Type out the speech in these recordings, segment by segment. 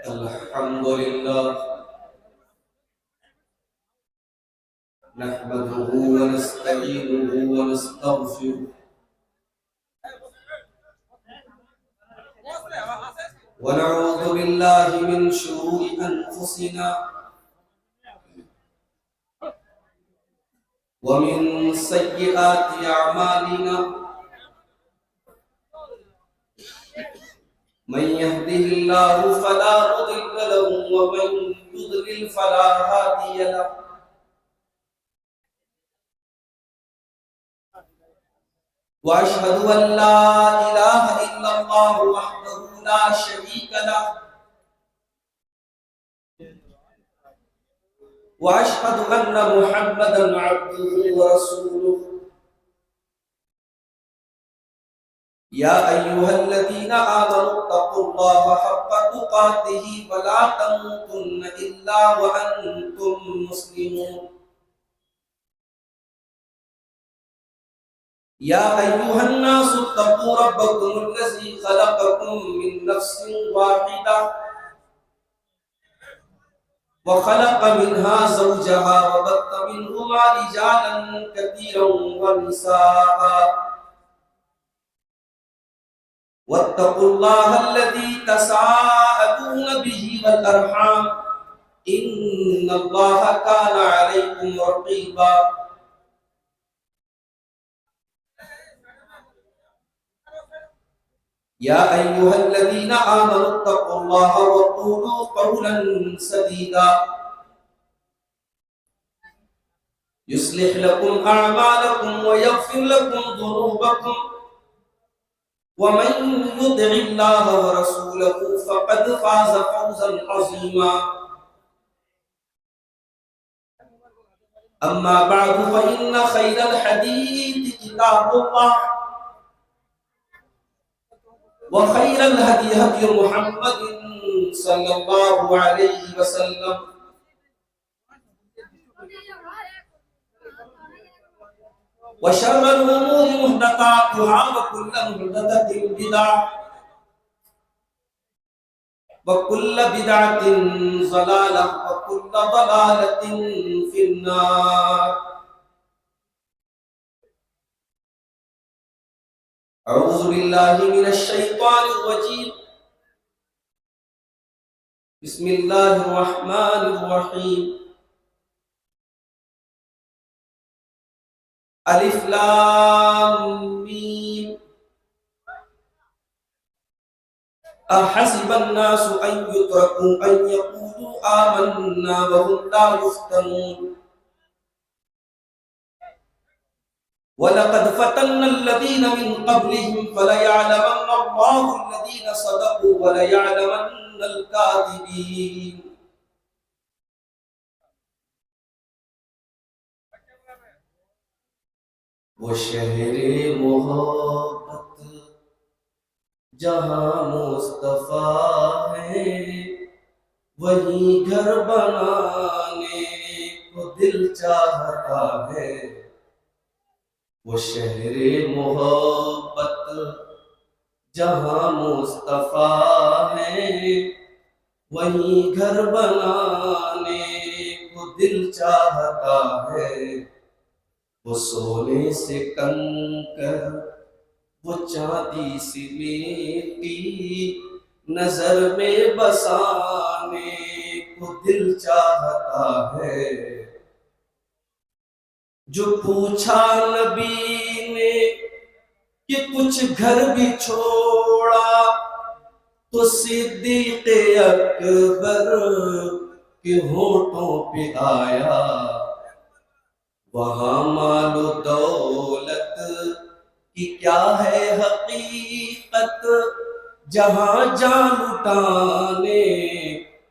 الحمد لله نحمده ونستعينه ونستغفره ونعوذ بالله من شرور أنفسنا ومن سيئات أعمالنا من يهده الله فلا مضل له ومن يضلل فلا هادي له وأشهد أن لا إله إلا الله وحده لا شريك له وأشهد أن محمدا عبده ورسوله يا أيها الذين آمنوا اتقوا الله حق تقاته ولا تموتن إلا وأنتم مسلمون يا أيها الناس اتقوا ربكم الذي خلقكم من نفس واحدة وخلق منها زوجها وبث منهما رجالا كثيرا ونساء واتقوا الله الذي تساءلون به والأرحام إن الله كان عليكم رقيبا يا أيها الذين آمنوا اتقوا الله وقولوا قولا سديدا يصلح لكم أعمالكم ويغفر لكم ذنوبكم ومن يطع الله ورسوله فقد فاز فوزا عظيما أما بعد فإن خير الحديث كتاب الله وخير الهدي هدي محمد صلى الله عليه وسلم وشر الأمور محدثاتها وكل محدثة بدعة وكل بدعة ضلالة وكل ضلالة في النار. أعوذ بالله من الشيطان الرجيم. بسم الله الرحمن الرحيم. ألف لام ميم. أحسب الناس أن يتركوا أن يقولوا آمنا وهم لا يفتنون ولقد فتنا الذين من قبلهم فليعلمن الله الذين صدقوا وليعلمن الكاذبين. وہ شہر محبت جہاں مصطفیٰ ہے وہیں گھر بنانے کو دل چاہتا ہے. وہ شہر محبت جہاں مصطفیٰ ہے وہیں گھر بنانے کو دل چاہتا ہے. وہ سونے سے کنکر وہ چاندی سی میٹی نظر میں بسانے کو دل چاہتا ہے. جو پوچھا نبی نے کہ کچھ گھر بھی چھوڑا تو صدیق اکبر کے ہونٹوں پہ آیا. وہاں مال و دولت کی کیا ہے حقیقت جہاں جان لٹانے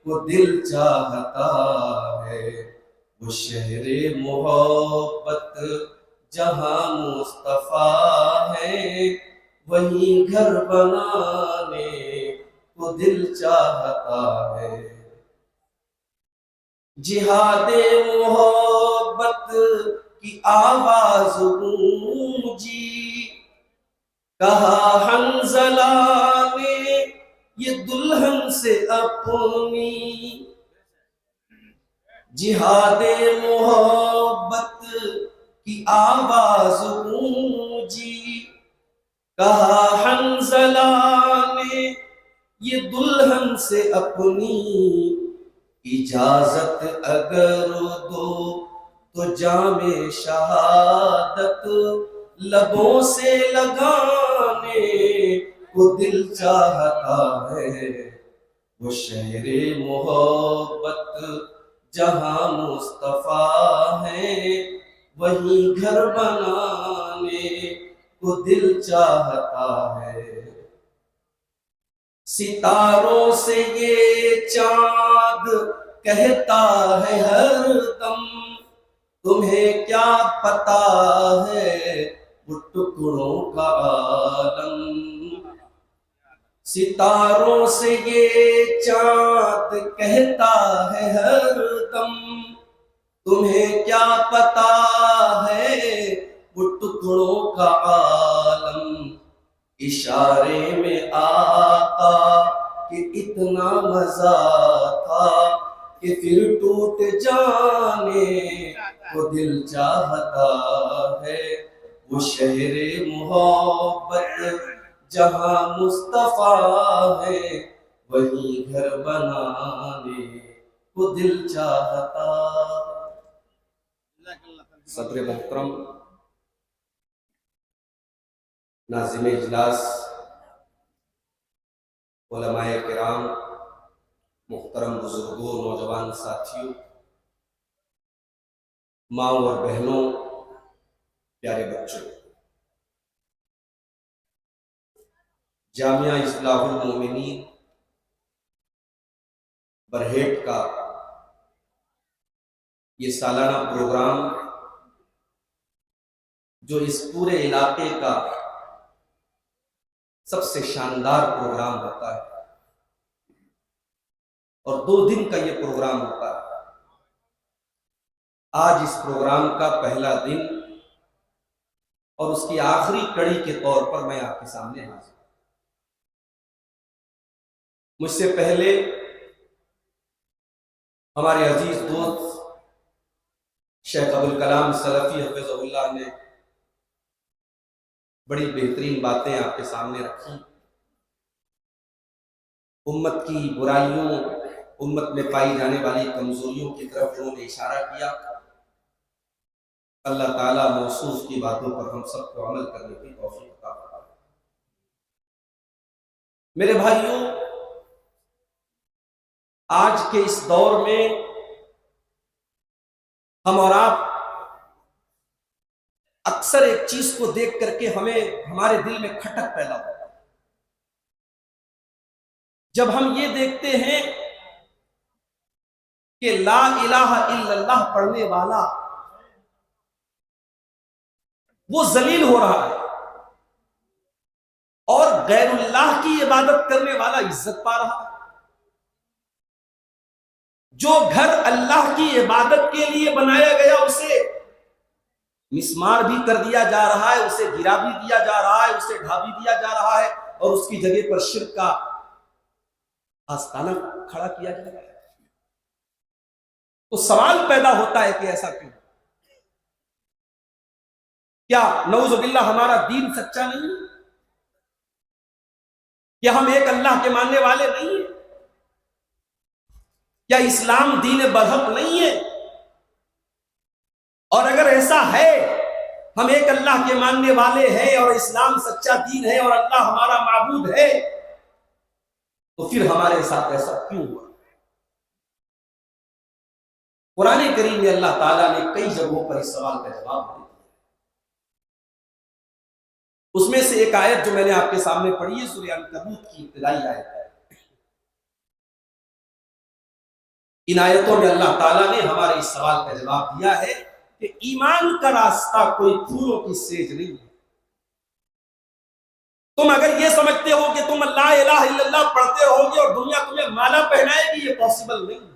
کو دل چاہتا ہے. وہ شہر محبت جہاں مصطفیٰ ہے وہیں گھر بنانے کو دل چاہتا ہے. جہاد محبت کی آواز گونجی کہا حنظلہ نے یہ دلہن دلہن سے اپنی جہاد محبت کی آواز گونجی، کہا حنظلہ نے یہ دلہن سے اپنی اجازت اگر دو تو جام شہادت لبوں سے لگانے کو دل چاہتا ہے، وہ شہر محبت جہاں مصطفیٰ ہے، وہیں گھر بنانے کو دل چاہتا ہے۔ ستاروں سے یہ چاند کہتا ہے ہر دم، تمہیں کیا پتا ہے وہ ٹکڑوں کا عالم۔ ستاروں سے یہ چاند کہتا ہے ہر دم، تمہیں کیا پتا ہے وہ ٹکڑوں کا عالم۔ اشارے میں آقا کہ اتنا مزہ تھا کہ پھر ٹوٹ جانے کو دل چاہتا ہے، وہ شہر محبت جہاں مصطفیٰ ہے، وہیں گھر بنانے کو دل چاہتا۔ صدر محترم، ناظم اجلاس، علماء کرام، محترم بزرگوں، نوجوان ساتھیوں، ماں اور بہنوں، پیارے بچوں، جامعہ اصلاح المومنین برہیٹ کا یہ سالانہ پروگرام جو اس پورے علاقے کا سب سے شاندار پروگرام ہوتا ہے، اور 2 دن کا یہ پروگرام ہوتا ہے۔ آج اس پروگرام کا پہلا دن اور اس کی آخری کڑی کے طور پر میں آپ کے سامنے حاضر ہوں۔ مجھ سے پہلے ہمارے عزیز دوست شیخ ابوالکلام سلفی حفظہ اللہ نے بڑی بہترین باتیں آپ کے سامنے رکھی۔ امت کی برائیوں، امت میں پائی جانے والی کمزوریوں کی طرف انہوں نے اشارہ کیا۔ اللہ تعالیٰ موصوف کی باتوں پر ہم سب کو عمل کرنے کی توفیق عطا فرمائے۔ میرے بھائیوں، آج کے اس دور میں ہم اور آپ اکثر ایک چیز کو دیکھ کر کے ہمارے دل میں کھٹک پیدا ہوتا ہے جب ہم یہ دیکھتے ہیں کہ لا الہ الا اللہ پڑھنے والا وہ ذلیل ہو رہا ہے اور غیر اللہ کی عبادت کرنے والا عزت پا رہا ہے۔ جو گھر اللہ کی عبادت کے لیے بنایا گیا اسے مسمار بھی کر دیا جا رہا ہے، اسے گرا بھی دیا جا رہا ہے، اسے ڈھا بھی دیا جا رہا ہے، اور اس کی جگہ پر شرک کا آستانہ کھڑا کیا جا رہا ہے۔ تو سوال پیدا ہوتا ہے کہ ایسا کیوں؟ کیا نعوذ باللہ ہمارا دین سچا نہیں ہے؟ کیا ہم ایک اللہ کے ماننے والے نہیں ہیں؟ کیا اسلام دین برحق نہیں ہے؟ اور اگر ایسا ہے، ہم ایک اللہ کے ماننے والے ہیں اور اسلام سچا دین ہے اور اللہ ہمارا معبود ہے، تو پھر ہمارے ساتھ ایسا کیوں ہوا؟ قرآن کریم میں اللہ تعالیٰ نے کئی جگہوں پر اس سوال کا جواب دیا۔ اس میں سے ایک آیت جو میں نے آپ کے سامنے پڑھی ہے، سورہ عنکبوت کی ابتدائی آیت ہے۔ ان آیتوں میں اللہ تعالیٰ نے ہمارے اس سوال کا جواب دیا ہے کہ ایمان کا راستہ کوئی پھولوں کی سیج نہیں ہے۔ تم اگر یہ سمجھتے ہو کہ تم لا الہ الا اللہ پڑھتے رہو گے اور دنیا تمہیں مالا پہنائے گی، یہ پاسبل نہیں ہے۔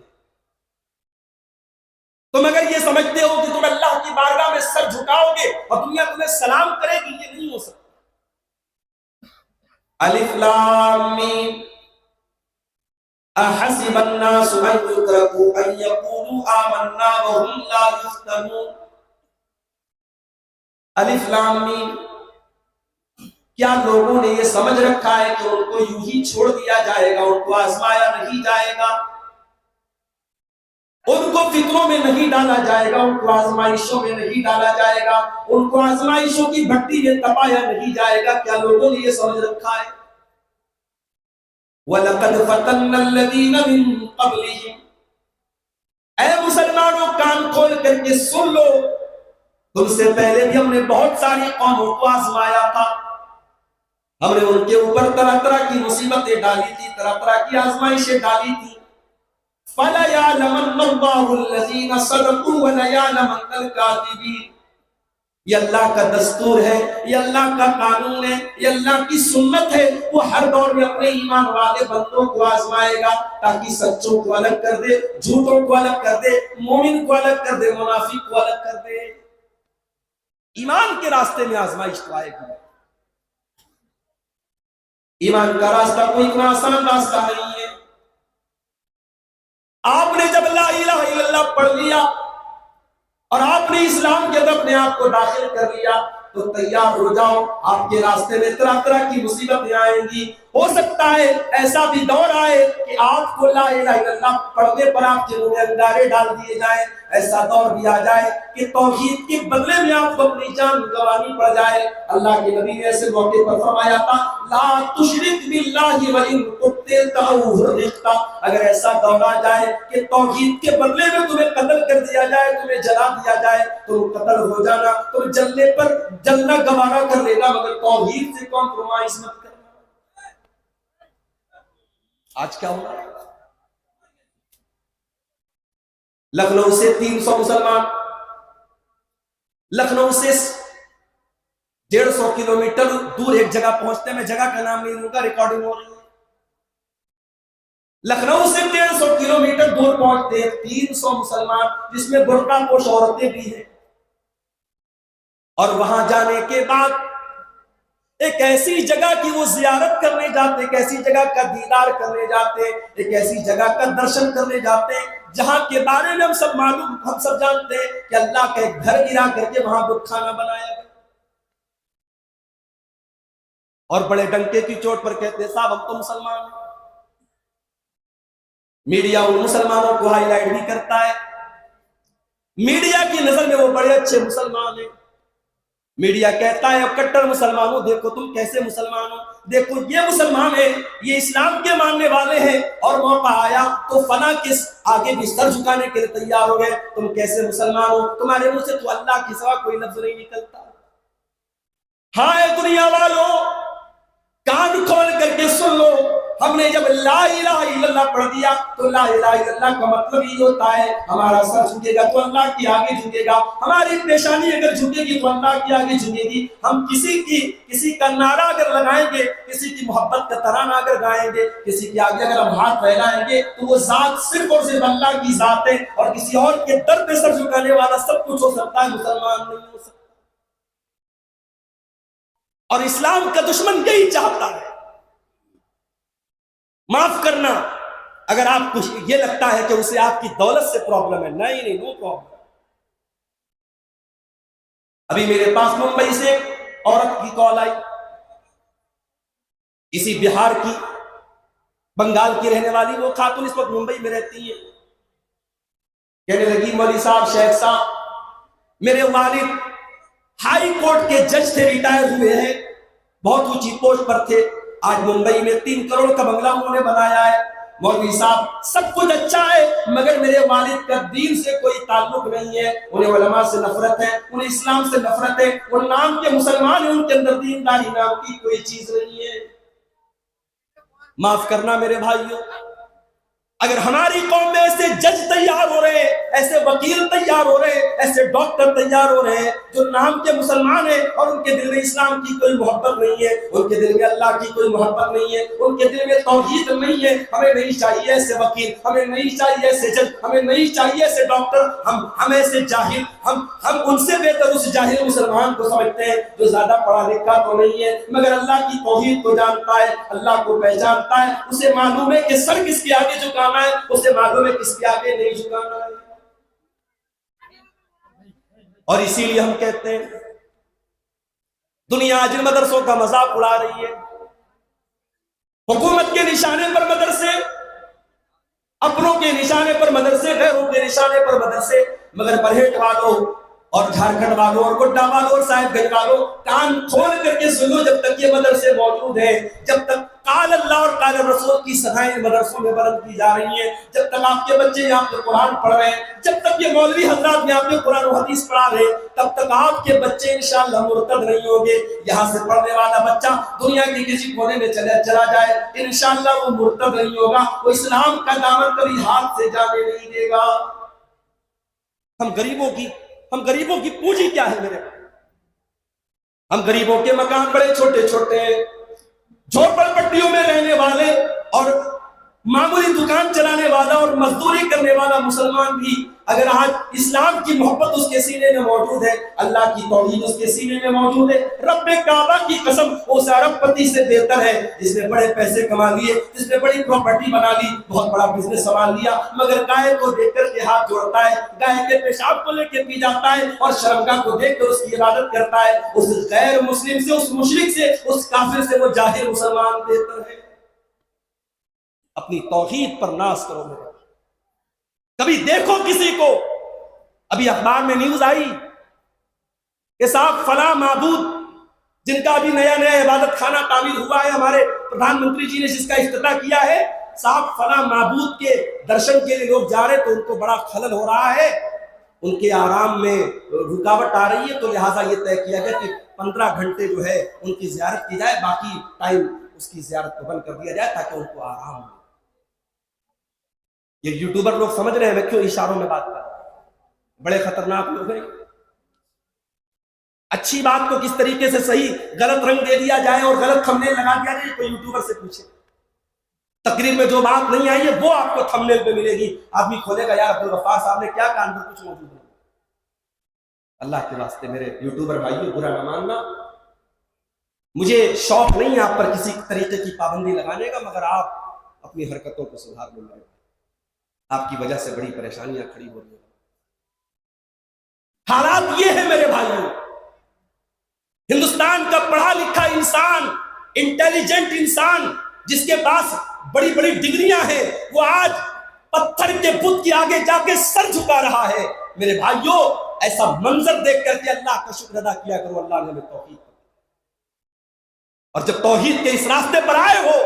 تم اگر یہ سمجھتے ہو کہ تم اللہ کی بارگاہ میں سر جھکاؤ گے اور دنیا تمہیں سلام کرے گی، یہ نہیں ہو سکتا۔ الف لام میم احسب الناس ان يتركوا ان يقولوا آمنا وهم لا يفتنون. الف لام میم. کیا لوگوں نے یہ سمجھ رکھا ہے کہ ان کو یوں ہی چھوڑ دیا جائے گا، ان کو آزمایا نہیں جائے گا، ان کو فتنوں میں نہیں ڈالا جائے گا، ان کو آزمائشوں میں نہیں ڈالا جائے گا، ان کو آزمائشوں کی بھٹی میں تپایا نہیں جائے گا؟ کیا لوگوں نے یہ سمجھ رکھا ہے؟ وَلَقَدْ فَتَنَّا الَّذِينَ مِن قَبْلِهِمْ. اے مسلمانوں کان کھول کر کے سن لو، تم سے پہلے بھی ہم نے بہت ساری قوموں کو آزمایا تھا، ہم نے ان کے اوپر طرح طرح کی مصیبتیں ڈالی تھی، طرح طرح کی آزمائشیں ڈالی تھی. فَلَيَعْلَمَنَّ اللَّهُ الَّذِينَ صَدَقُوا وَلَيَعْلَمَنَّ الْكَاذِبِينَ. یہ اللہ کا دستور ہے، یہ اللہ کا قانون ہے، یہ اللہ کی سنت ہے. وہ ہر دور میں اپنے ایمان والے بندوں کو آزمائے گا تاکہ سچوں کو الگ کر دے، جھوٹوں کو الگ کر دے، مومن کو الگ کر دے، منافق کو الگ کر دے. ایمان کے راستے میں آزمائش تو آئے گی. ایمان کا راستہ کوئی اتنا آسان راستہ نہیں ہے. آپ نے جب لا الہ الا اللہ پڑھ لیا اور آپ نے اسلام کے اندر اپنے آپ کو داخل کر لیا تو تیار ہو جاؤ، آپ کے راستے میں طرح طرح کی مصیبتیں آئیں گی. ہو سکتا ہے ایسا بھی دور آئے کہ آپ کو لا الہ الا اللہ پڑھنے پر آپ کے منہ میں انگارے ڈال دیے جائیں. ایسا دور بھی آ جائے کہ توحید کے بدلے میں آپ کو اپنی جان گنوانی پڑ جائے. اللہ کے نبی نے ایسے موقع پر فرمایا تھا لا تشرک باللہ وان قتلت او حرقت. اگر ایسا دور آ جائے کہ توحید کے بدلے میں تمہیں قتل کر دیا جائے، تمہیں جلا دیا جائے، تم قتل ہو جانا، تم جلنے پر جلنا گوارا کر لینا، مگر توحید سے کمپرومائز مت کرنا. آج کیا ہو رہا ہے؟ لکھنؤ سے 300 مسلمان، لکھنؤ سے 150 کلومیٹر دور ایک جگہ پہنچتے ہیں، میں جگہ کا نام نہیں لوں گا، ریکارڈنگ ہو رہی ہے. لکھنؤ سے 150 کلومیٹر دور پہنچتے ہیں 300 مسلمان، جس میں برقع پوش عورتیں بھی ہیں. اور وہاں جانے کے بعد ایک ایسی جگہ کی وہ زیارت کرنے جاتے، ایک ایسی جگہ کا دیدار کرنے جاتے، ایک ایسی جگہ کا درشن کرنے جاتے جہاں کے بارے میں ہم سب جانتے ہیں کہ اللہ کا ایک گھر گرا کر کے وہاں بت خانہ بنایا گیا. اور بڑے ڈنکے کی چوٹ پر کہتے ہیں صاحب ہم تو مسلمان ہیں. میڈیا ان مسلمانوں کو ہائی لائٹ بھی کرتا ہے، میڈیا کی نظر میں وہ بڑے اچھے مسلمان ہیں. میڈیا کہتا ہے اب کٹر مسلمانوں دیکھو تم کیسے مسلمان ہو، دیکھو یہ مسلمان ہیں، یہ اسلام کے ماننے والے ہیں، اور موقع آیا تو فنا کے آگے بھی سر جھکانے کے لیے تیار ہو گئے. تم کیسے مسلمان ہو؟ تمہارے منہ سے تو اللہ کے سوا کوئی لفظ نہیں نکلتا. ہائے دنیا والوں کان کھول کر کے سن لو، ہم نے جب لا الہ الا اللہ پڑھ دیا تو لا الہ الا اللہ کا مطلب یہ ہوتا ہے ہمارا سر جھکے گا تو اللہ کے آگے جھکے گا، ہماری پیشانی اگر جھکے گی تو اللہ کے آگے جھکے گی. ہم کسی کا نعرہ اگر لگائیں گے، کسی کی محبت کا ترانہ اگر گائیں گے، کسی کے آگے اگر ہم ہاتھ پھیلائیں گے تو وہ ذات صرف اور صرف اللہ کی ذات ہے، اور کسی اور کے در پہ سر جھکانے والا سب کچھ ہو سکتا ہے، مسلمان نہیں ہو سکتا. اور اسلام کا دشمن یہی چاہتا ہے. معاف کرنا اگر آپ کو یہ لگتا ہے کہ اسے آپ کی دولت سے پرابلم ہے، نہیں نو پرابلم. ابھی میرے پاس ممبئی سے عورت کی کال آئی، کسی بہار کی، بنگال کی رہنے والی وہ خاتون اس وقت ممبئی میں رہتی ہے. کہنے لگی مولوی صاحب، شیخ صاحب، میرے والد ہائی کورٹ کے جج سے ریٹائر ہوئے ہیں، بہت اونچی پوسٹ پر تھے، آج ممبئی میں 3 کروڑ کا بنگلہ انہوں نے بنایا ہے. مولوی صاحب سب کچھ اچھا ہے مگر میرے والد کا دین سے کوئی تعلق نہیں ہے، انہیں علماء سے نفرت ہے، انہیں اسلام سے نفرت ہے، وہ نام کے مسلمان ہیں، ان کے اندر دینداری نام کی کوئی چیز نہیں ہے. معاف کرنا میرے بھائیوں، اگر ہماری قوم میں ایسے جج تیار ہو رہے ہیں، ایسے وکیل تیار ہو رہے ہیں، ایسے ڈاکٹر تیار ہو رہے ہیں جو نام کے مسلمان ہیں اور ان کے دل میں اسلام کی کوئی محبت نہیں ہے، ان کے دل میں اللہ کی کوئی محبت نہیں ہے، ان کے دل میں توحید نہیں ہے، ہمیں نہیں چاہیے ایسے وکیل، ہمیں نہیں چاہیے ایسے جج، ہمیں نہیں چاہیے ایسے ڈاکٹر، ہم ایسے جاہل، ہم ان سے بہتر اس جاہل مسلمان کو سمجھتے ہیں جو زیادہ پڑھا لکھا تو نہیں ہے مگر اللہ کی توحید کو جانتا ہے، اللہ کو پہچانتا ہے، اسے معلوم ہے کہ سر کس کے آگے جھکانا ہے، اسے معلوم ہے کس کے آگے نہیں جھکانا ہے۔ اور اسی لیے ہم کہتے ہیں دنیا جن مدرسوں کا مذاق اڑا رہی ہے، حکومت کے نشانے پر مدرسے، اپنوں کے نشانے پر مدرسے، غیروں کے نشانے پر مدرسے، مگر برہٹ والوں اور جھارکھنڈ والوں اور گڈا والوں اور صاحب گنج والوں کان کھول کر کے سنو، جب تک یہ مدرسے موجود ہیں، جب تک قال اللہ اور قال رسول کی صدائیں مدرسوں میں بلند کی جا رہی ہیں، جب تک آپ کے بچے یہاں پہ قرآن پڑھ رہے ہیں، جب تک یہ مولوی حضرات یہاں پہ قرآن و حدیث پڑھا رہے ہیں، تب تک آپ کے بچے انشاءاللہ مرتد نہیں ہوں گے۔ یہاں سے پڑھنے والا بچہ دنیا کے کسی کونے میں چلا جائے انشاءاللہ وہ مرتد نہیں ہوگا، وہ اسلام کا دامن کبھی ہاتھ سے جانے نہیں دے گا۔ ہم غریبوں کی پونجی کیا ہے میرے بھائی؟ ہم غریبوں کے مکان بڑے چھوٹے چھوٹے ہیں، جھوپڑ پٹیوں میں رہنے والے اور معمولی دکان چلانے والا اور مزدوری کرنے والا مسلمان بھی اگر آج اسلام کی محبت اس کے سینے میں موجود ہے، اللہ کی توحید اس کے سینے میں موجود ہے، رب کعبہ کی قسم اس ارب پتی سے بہتر ہے جس نے بڑے پیسے کما لیے، جس نے بڑی پراپرٹی بنا لی، بہت بڑا بزنس سنبھال لیا، مگر گائے کو دیکھ کر کے ہاتھ جوڑتا ہے، گائے کے پیشاب کو لے کے پی جاتا ہے اور شرمگاہ کو دیکھ کر اس کی عبادت کرتا ہے، اس غیر مسلم سے، اس مشرک سے، اس کافر سے وہ جاہل مسلمان بہتر ہے۔ اپنی توحید پر ناز کرو میرے، کبھی دیکھو کسی کو، ابھی اخبار میں نیوز آئی کہ صاحب فلاں معبود جن کا ابھی نیا عبادت خانہ تعمیر ہوا ہے، ہمارے پردھان منتری جی نے جس کا افتتاح کیا ہے، صاحب فلاں معبود کے درشن کے لیے لوگ جا رہے تو ان کو بڑا خلل ہو رہا ہے، ان کے آرام میں رکاوٹ آ رہی ہے، تو لہٰذا یہ طے کیا گیا کہ 15 گھنٹے جو ہے ان کی زیارت کی جائے، باقی ٹائم اس کی زیارت کو بند کر دیا جائے تاکہ ان کو آرام ہو۔ یہ یوٹیوبر لوگ سمجھ رہے ہیں میں کیوں اشاروں میں بات کر رہا ہوں، بڑے خطرناک لوگ ہیں۔ اچھی بات کو کس طریقے سے صحیح غلط رنگ دے دیا جائے اور غلط تھمبنیل لگا دیا جائے، کوئی یوٹیوبر سے پوچھے۔ تقریر میں جو بات نہیں آئی ہے وہ آپ کو تھمبنیل پہ ملے گی، آدمی کھولے گا یار عبدالغفار صاحب نے کیا کہا، اندر کچھ موجود نہیں۔ اللہ کے واسطے میرے یوٹیوبر بھائیوں برا نہ ماننا، مجھے شوق نہیں ہے آپ پر کسی طریقے کی پابندی لگانے کا، مگر آپ اپنی حرکتوں کو سدھار لیں، آپ کی وجہ سے بڑی پریشانیاں کھڑی ہو رہی ہیں۔ حالات یہ ہے میرے بھائیوں، ہندوستان کا پڑھا لکھا انسان، انٹیلیجنٹ انسان جس کے پاس بڑی بڑی ڈگریاں ہیں، وہ آج پتھر کے بت کے آگے جا کے سر جھکا رہا ہے۔ میرے بھائیوں ایسا منظر دیکھ کر کے اللہ کا شکر ادا کیا کرو، اللہ نے ہمیں توفیق دی، اور جب توحید کے اس راستے پر آئے ہو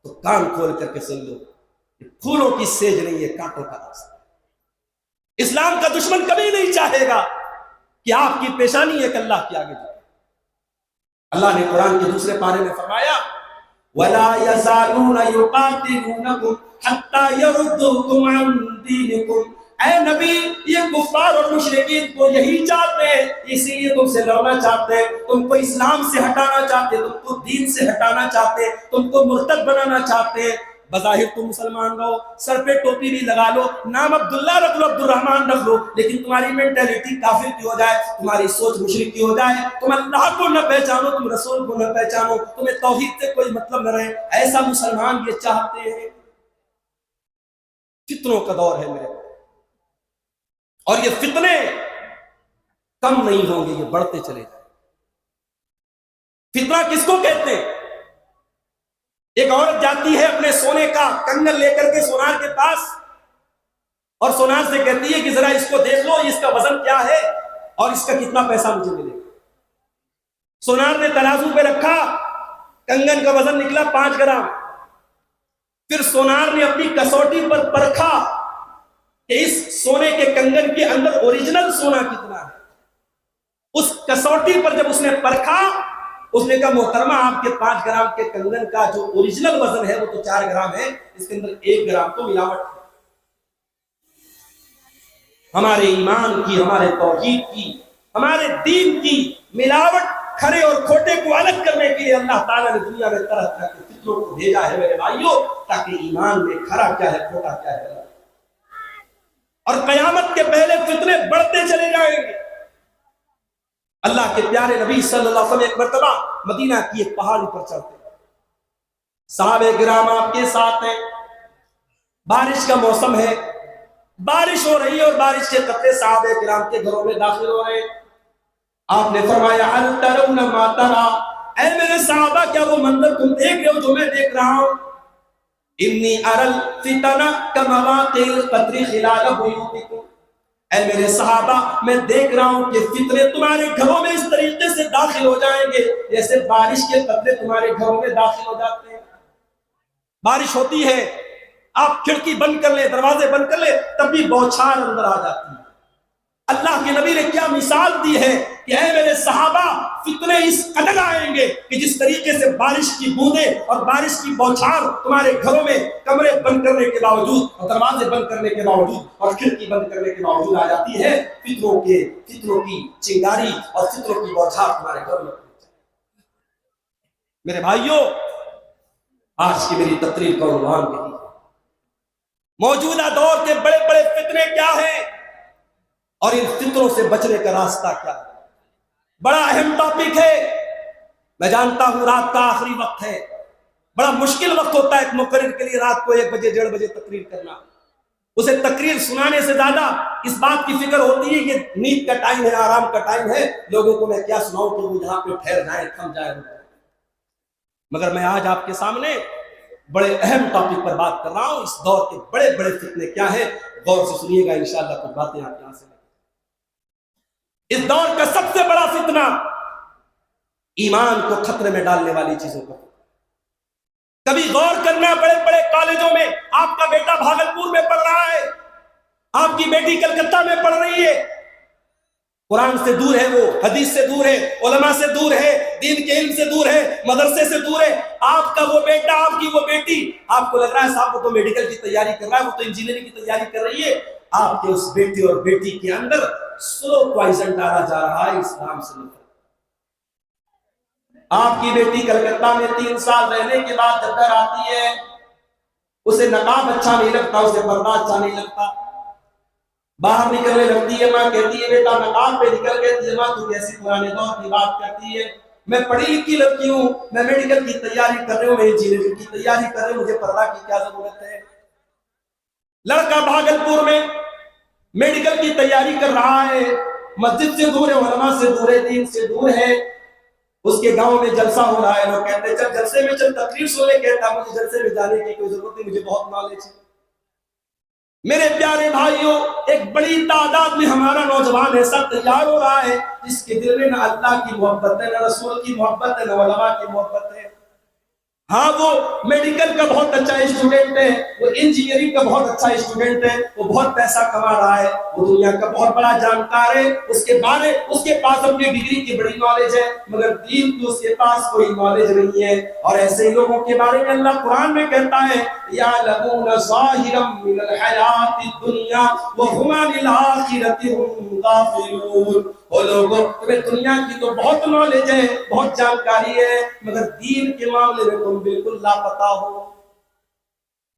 تو کان کھول کر کے سن لو، پھولوں کی سیج نہیں ہے، کانٹوں کا راستہ۔ اسلام کا دشمن کبھی نہیں چاہے گا کہ آپ کی پیشانی ایک اللہ کے آگے جائے۔ اللہ نے قرآن کے دوسرے پارے میں فرمایا وَلَا يَزَالُونَ يُقَاتِلُونَكُمْ حَتَّى يَرُدُّوكُمْ عَنْ دِينِكُمْ۔ اے نبی یہ کفار اور مشرکین کو یہی چاہتے ہیں، اسی لیے تم سے لڑنا چاہتے ہیں، تم کو اسلام سے ہٹانا چاہتے ہیں، تم کو دین سے ہٹانا چاہتے ہیں، تم کو مرتد بنانا چاہتے ہیں۔ بظاہر تم مسلمان رہو، سر پہ ٹوپی بھی لگا لو، نام عبداللہ رکھ لو، عبد الرحمن رکھ لو، لیکن تمہاری مینٹیلٹی کافر کی ہو جائے، تمہاری سوچ مشرک کی ہو جائے، تم اللہ کو نہ پہچانو، تم رسول کو نہ پہچانو، تمہیں توحید سے کوئی مطلب نہ رہے، ایسا مسلمان یہ چاہتے ہیں۔ فتنوں کا دور ہے میرے، اور یہ فتنے کم نہیں ہوں گے، یہ بڑھتے چلے جائیں۔ فتنہ کس کو کہتے ہیں؟ ایک عورت جاتی ہے اپنے سونے کا کنگن لے کر کے سونار کے پاس، اور سونار سے کہتی ہے کہ ذرا اس کو دیکھ لو، اس کا وزن کیا ہے اور اس کا کتنا پیسہ مجھے ملے گا۔ سونار نے ترازو پہ رکھا، کنگن کا وزن نکلا 5 گرام۔ پھر سونار نے اپنی کسوٹی پر پرکھا کہ اس سونے کے کنگن کے اندر اوریجنل سونا کتنا ہے۔ اس کسوٹی پر جب اس نے پرکھا اس نے کہا محترمہ آپ کے 5 گرام کے کنگن کا جو اوریجنل وزن ہے وہ تو 4 گرام ہے، اس کے اندر 1 گرام تو ملاوٹ ہے۔ ہمارے ایمان کی، ہمارے توحید کی، ہمارے دین کی ملاوٹ، کھرے اور کھوٹے کو الگ کرنے کے لیے اللہ تعالیٰ نے دنیا میں طرح طرح کے فطروں کو بھیجا ہے میرے بھائیوں، تاکہ ایمان میں کھرا کیا ہے کھوٹا کیا ہے، اور قیامت کے پہلے فتنے بڑھتے چلے جائیں گے۔ اللہ کے پیارے نبی صلی اللہ علیہ وسلم ایک مرتبہ مدینہ کی ایک پہاڑی پر چڑھتے، صحابہ کرام آپ کے ساتھ ہیں، بارش کا موسم ہے، بارش ہو رہی ہے اور بارش کے قطرے صحابہ کرام کے گھروں میں داخل ہو رہے ہیں۔ آپ نے فرمایا هل ترون ما ترى، اے میرے صحابہ کیا وہ منظر تم دیکھ رہے ہو جو میں دیکھ رہا ہوں؟ انی ارى الفتن كمواقع القطر خلال بيوتكم، اے میرے صحابہ میں دیکھ رہا ہوں کہ فتنے تمہارے گھروں میں اس طریقے سے داخل ہو جائیں گے جیسے بارش کے قطرے تمہارے گھروں میں داخل ہو جاتے ہیں۔ بارش ہوتی ہے، آپ کھڑکی بند کر لیں، دروازے بند کر لیں، تب بھی بوچھار اندر آ جاتی ہے۔ اللہ کے نبی نے کیا مثال دی ہے کہ اے میرے صحابہ فتنے اس قدر آئیں گے کہ جس طریقے سے بارش کی بوندیں اور بارش کی بوچھار تمہارے گھروں میں کمرے بند کرنے کے باوجود اور دروازے بند کرنے کے باوجود اور کھڑکی بند کرنے کے باوجود آ جاتی ہے، فتنوں کی چنگاری اور فتنوں کی بوچھار تمہارے گھروں میں۔ میرے بھائیوں، آج کی میری تقریر کا عنوان یہی ہے، موجودہ دور کے بڑے بڑے فتنے کیا ہیں اور ان فتنوں سے بچنے کا راستہ کیا ہے۔ بڑا اہم ٹاپک ہے، میں جانتا ہوں رات کا آخری وقت ہے، بڑا مشکل وقت ہوتا ہے ایک مقرر کے لیے رات کو 1 بجے 1:30 بجے تقریر کرنا۔ اسے تقریر سنانے سے زیادہ اس بات کی فکر ہوتی ہے کہ نیند کا ٹائم ہے، آرام کا ٹائم ہے، لوگوں کو میں کیا سناؤں کہ وہ یہاں پہ ٹھہر جائیں، تھم جائیں۔ مگر میں آج آپ کے سامنے بڑے اہم ٹاپک پر بات کر رہا ہوں، اس دور کے بڑے بڑے فتنے کیا ہیں، غور سے سنیے گا، انشاءاللہ کچھ باتیں آپ یہاں سے۔ اس دور کا سب سے بڑا فتنہ ایمان کو خطرے میں ڈالنے والی چیزوں کا۔ کبھی غور کرنا، بڑے بڑے کالجوں میں آپ کا بیٹا بھاگلپور میں پڑھ رہا ہے، آپ کی بیٹی کلکتہ میں پڑھ رہی ہے، قرآن سے دور ہے، وہ حدیث سے دور ہے، علماء سے دور ہے، دین کے علم سے دور ہے، مدرسے سے دور ہے۔ آپ کا وہ بیٹا، آپ کی وہ بیٹی، آپ کو لگ رہا ہے صاحب وہ تو میڈیکل کی تیاری کر رہا ہے، وہ تو انجینئرنگ کی تیاری کر رہی ہے، آپ کے اس بیٹے اور بیٹی کے اندر سلو پوائزن ڈالا جا رہا ہے اسلام سے نفرت۔ آپ کی بیٹی کلکتہ میں 3 سال رہنے کے بعد جب گھر آتی ہے، اسے نقاب اچھا نہیں لگتا، اسے پردہ اچھا نہیں لگتا، باہر نکلنے لگتی ہے، ماں کہتی ہے بیٹا نقاب پہ نکل گئی، ماں تو کیسی پرانے دور کی بات کرتی ہے، میں پڑھی لکھی لڑکی ہوں، میں میڈیکل کی تیاری کر رہی ہوں، میں انجینئرنگ کی تیاری کر رہی ہوں، مجھے پردہ کی کیا ضرورت ہے۔ لڑکا بھاگلپور میں میڈیکل کی تیاری کر رہا ہے، مسجد سے دور ہے، علماء سے دور ہے، دین سے دور ہے، اس کے گاؤں میں جلسہ ہو رہا ہے، لوگ کہتے ہیں چل جلسے میں چل تقریر سننے، کہتا مجھے جلسے میں جانے کی کوئی ضرورت نہیں، مجھے بہت نالج ہے۔ میرے پیارے بھائیوں، ایک بڑی تعداد میں ہمارا نوجوان ایسا تیار ہو رہا ہے جس کے دل میں نہ اللہ کی محبت ہے، نہ رسول کی محبت ہے، نہ علماء کی محبت ہے۔ ہاں وہ میڈیکل کا بہت اچھا اسٹوڈنٹ ہے، وہ انجینئرنگ کا بہت اچھا اسٹوڈنٹ ہے، وہ بہت پیسہ کما رہا ہے، وہ دنیا کا بہت بڑا جانکار ہے، اس کے پاس اپنی ڈگری کی بڑی نالج ہے، مگر دین کی اس کے پاس کوئی نالج نہیں ہے۔ اور ایسے لوگوں کے بارے میں اللہ قرآن میں کہتا ہے یعلمون ظاہرا من الحیات الدنیا وهم عن الآخرۃ هم غافلون۔ وہ لوگوں تمہیں دنیا کی تو بہت نالج ہے، بہت جانکاری ہے، مگر دین کے معاملے میں تم بالکل لاپتہ ہو۔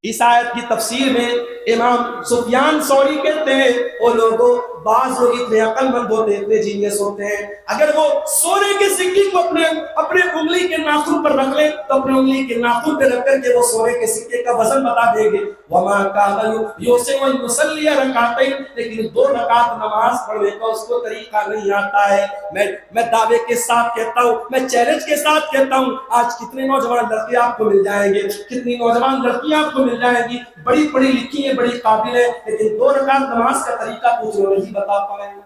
اس آیت کی تفسیر میں امام سفیان ثوری کہتے ہیں وہ لوگوں بعض لوگ اتنے عقل مند ہوتے ہیں، اتنے جینیس ہوتے ہیں، اگر وہ سونے کے سکے کو اپنے انگلی کے ناخن پر رکھ لیں تو اپنے انگلی کے ناخن پہ رکھ کر کے وہ سونے کے سکے کا وزن بتا دیں گے۔ وما كان يوسف يصلي ركعتين، لیکن 2 رکعت نماز پڑھنے کا اس کو طریقہ نہیں آتا ہے۔ میں دعوے کے ساتھ کہتا ہوں، میں چیلنج کے ساتھ کہتا ہوں، آج کتنے نوجوان لڑکے آپ کو مل جائیں گے، کتنی نوجوان لڑکیاں آپ کو مل جائیں گی، بڑی پڑھی لکھی ہیں، بڑی قابل ہیں، لیکن 2 رکعت نماز کا طریقہ کچھ نہیں بتا پائیں گے۔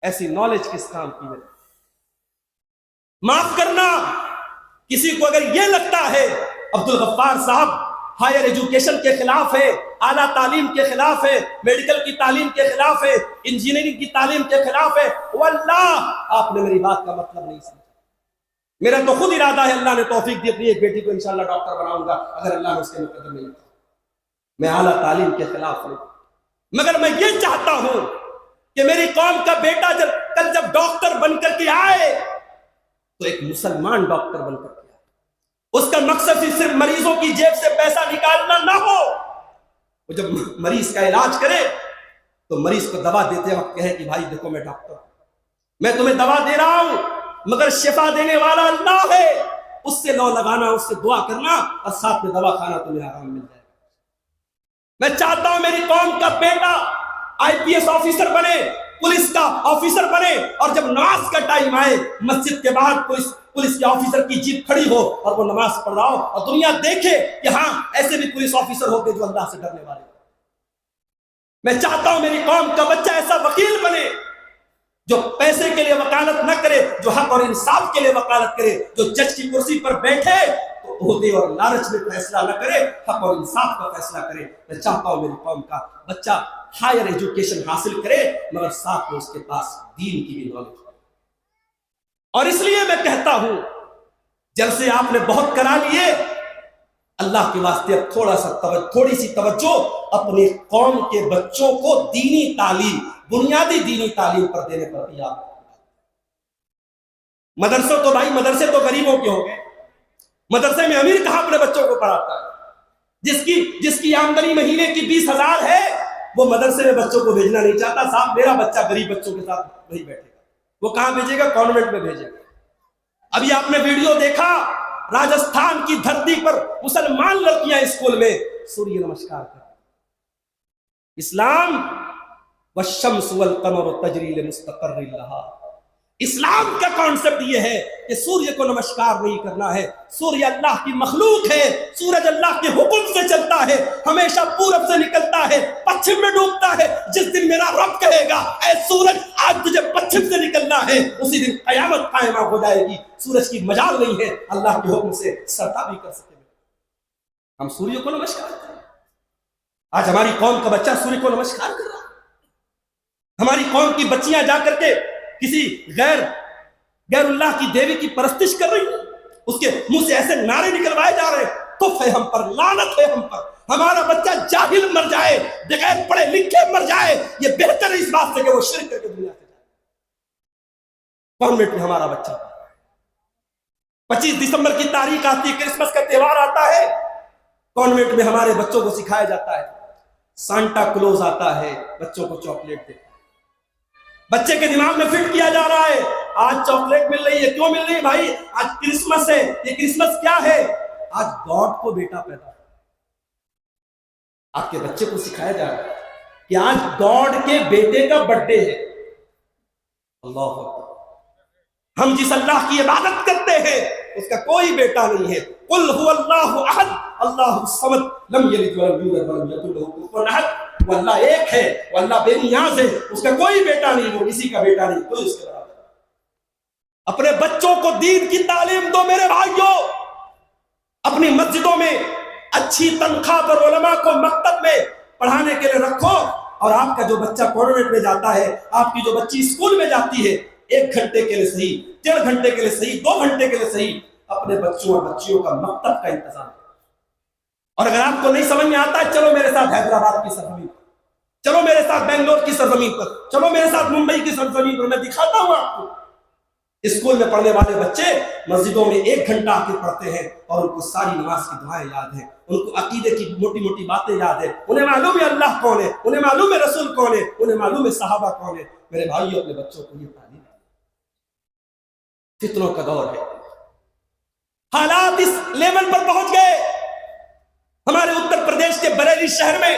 ایسی نالج کس کام کی ہے؟ معاف کرنا، کسی کو اگر یہ لگتا ہے عبد الغفار صاحب ہائر ایجوکیشن کے خلاف ہے، اعلیٰ تعلیم کے خلاف ہے، میڈیکل کی تعلیم کے خلاف ہے، انجینئرنگ کی تعلیم کے خلاف ہے، واللہ آپ نے میری بات کا مطلب نہیں سمجھا۔ میرا تو خود ارادہ ہے، اللہ نے توفیق دی، اپنی ایک بیٹی کو انشاءاللہ ڈاکٹر بناؤں گا اگر اللہ نے اس کے مقدر میں لکھا۔ میں اعلیٰ تعلیم کے خلاف نہیں، مگر میں یہ چاہتا ہوں کہ میری قوم کا بیٹا جب ڈاکٹر بن کر کے آئے تو ایک مسلمان ڈاکٹر بن کر کے آئے، اس کا مقصد صرف مریضوں کی جیب سے پیسہ نکالنا نہ ہو، وہ جب مریض کا علاج کرے تو مریض کو دوا دیتے وقت کہے کہ بھائی دیکھو میں ڈاکٹر ہوں، میں تمہیں دوا دے رہا ہوں مگر شفا دینے والا اللہ ہے، اس سے لو لگانا، اس سے دعا کرنا اور ساتھ میں دوا کھانا، تمہیں آرام مل جائے۔ میں چاہتا ہوں میری قوم کا بیٹا IPS آفیسر بنے، پولیس کا آفیسر بنے، اور جب نماز کا ٹائم آئے مسجد کے باہر پولیس کے آفیسر کی جیپ کھڑی ہو اور وہ نماز پڑھ رہا ہو اور دنیا دیکھے کہ ہاں ایسے بھی پولیس آفیسر ہوتے جو اللہ سے ڈرنے والے۔ میں چاہتا ہوں میری قوم کا بچہ ایسا وکیل بنے جو پیسے کے لیے وکالت نہ کرے، جو حق اور انصاف کے لیے وکالت کرے، جو جج کی کرسی پر بیٹھے تو عہدے اور لالچ میں فیصلہ نہ کرے، حق اور انصاف کا فیصلہ کرے۔ میں چاہتا ہوں میری قوم کا بچہ ہائر ایجوکیشن حاصل کرے مگر ساتھ میں اس کے پاس دین کی بھی نالج ہو۔ اور اس لیے میں کہتا ہوں جلسے آپ نے بہت کرا لیے، اللہ کے واسطے اب تھوڑی سی توجہ اپنے قوم کے بچوں کو دینی تعلیم، بنیادی دینی تعلیم پر دینے پر بھی آپ۔ مدرسے تو غریبوں کے ہو گئے، مدرسے میں امیر کہاں اپنے بچوں کو پڑھاتا ہے؟ جس کی آمدنی مہینے کی 20,000 ہے وہ مدرسے میں بچوں کو بھیجنا نہیں چاہتا، صاحب میرا بچہ غریب بچوں کے ساتھ نہیں بیٹھے گا، وہ کہاں بھیجے گا؟ کانوینٹ میں بھیجے گا۔ ابھی آپ نے ویڈیو دیکھا راجستھان کی دھرتی پر مسلمان لڑکیاں اسکول میں سوریہ نمسکار کر، اسلام والشمس والقمر تجری لمستقر لها، اسلام کا کانسیپٹ یہ ہے کہ سوریہ کو نمسکار نہیں کرنا ہے، سوریہ اللہ کی مخلوق ہے، سورج اللہ کے حکم سے چلتا ہے، ہمیشہ پورب سے نکلتا ہے، پچھم میں ڈوبتا ہے۔ جس دن میرا رب کہے گا اے سورج آج تجھے پچھم سے نکلنا ہے، اسی دن قیامت قائمہ ہو جائے گی۔ سورج کی مجال نہیں ہے اللہ کے حکم سے سرتا بھی کر سکے۔ ہم سوریہ کو نمسکار کریں، آج ہماری قوم کا بچہ سوریہ کو نمسکار کر رہا ہے، ہماری قوم کی بچیاں جا کر کے کسی غیر اللہ کی دیوی کی پرستش کر رہی ہیں، اس کے منہ سے ایسے نعرے نکلوائے جا رہے ہیں، تف ہے ہم پر، لعنت ہے ہم پر۔ ہمارا بچہ جاہل مر جائے، بغیر پڑھے لکھے مر جائے، یہ بہتر ہے اس بات سے کہ وہ شرک کر کے دنیا سے جائے۔ کانوینٹ میں ہمارا بچہ 25 دسمبر کی تاریخ آتی ہے، کرسمس کا تہوار آتا ہے، کانوینٹ میں ہمارے بچوں کو سکھایا جاتا ہے سانٹا کلوز آتا ہے، بچوں کو چاکلیٹ دے، بچے کے دماغ میں فٹ کیا جا رہا ہے آج چاکلیٹ مل رہی ہے، کیوں مل رہی ہے بھائی؟ آج کرسمس ہے۔ یہ کرسمس کیا ہے؟ آج گاڈ کو بیٹا پیدا ہوا۔ آپ کے بچے کو سکھایا جا رہا ہے کہ آج گاڈ کے بیٹے کا برتھ ڈے ہے۔ اللہ اکبر، ہم جس اللہ کی عبادت کرتے ہیں اس کا کوئی بیٹا نہیں ہے۔ قل هو اللہ احد اللہ الصمد لم یلد ولم یولد ولم یکن له کفوا احد، وہ اللہ ایک ہے، وہ اللہ بے نیاز ہے، اس کا کوئی بیٹا نہیں، وہ کسی کا بیٹا نہیں، کوئی اس کے برابر۔ اپنے بچوں کو دین کی تعلیم دو میرے بھائیوں، اپنی مسجدوں میں اچھی تنخواہ پر علماء کو مکتب میں پڑھانے کے لیے رکھو، اور آپ کا جو بچہ کانوینٹ میں جاتا ہے، آپ کی جو بچی اسکول میں جاتی ہے، 1 گھنٹے کے لیے صحیح، 1.5 گھنٹے کے لیے صحیح، 2 گھنٹے کے لیے صحیح، اپنے بچوں اور بچیوں کا مکتب کا انتظام کرو۔ اور اگر آپ کو نہیں سمجھ میں آتا ہے، چلو میرے ساتھ حیدرآباد کی سرزمین پر، چلو میرے ساتھ بنگلور کی سرزمین پر، چلو میرے ساتھ ممبئی کی سرزمین پر، میں دکھاتا ہوں آپ کو۔ اسکول میں پڑھنے والے بچے مسجدوں میں 1 گھنٹہ آ کے پڑھتے ہیں اور ان کو ساری نماز کی دعائیں یاد ہیں، ان کو عقیدے کی موٹی موٹی باتیں یاد ہیں، انہیں معلوم ہے اللہ کون ہے، انہیں معلوم ہے رسول کون ہے، انہیں معلوم ہے صحابہ کون ہے۔ میرے بھائیوں، اپنے بچوں کو یہ تعلیم ہے۔ فتنوں کا دور ہے، حالات اس لیول پر پہنچ گئے۔ ہمارے اتر پردیش کے بریلی شہر میں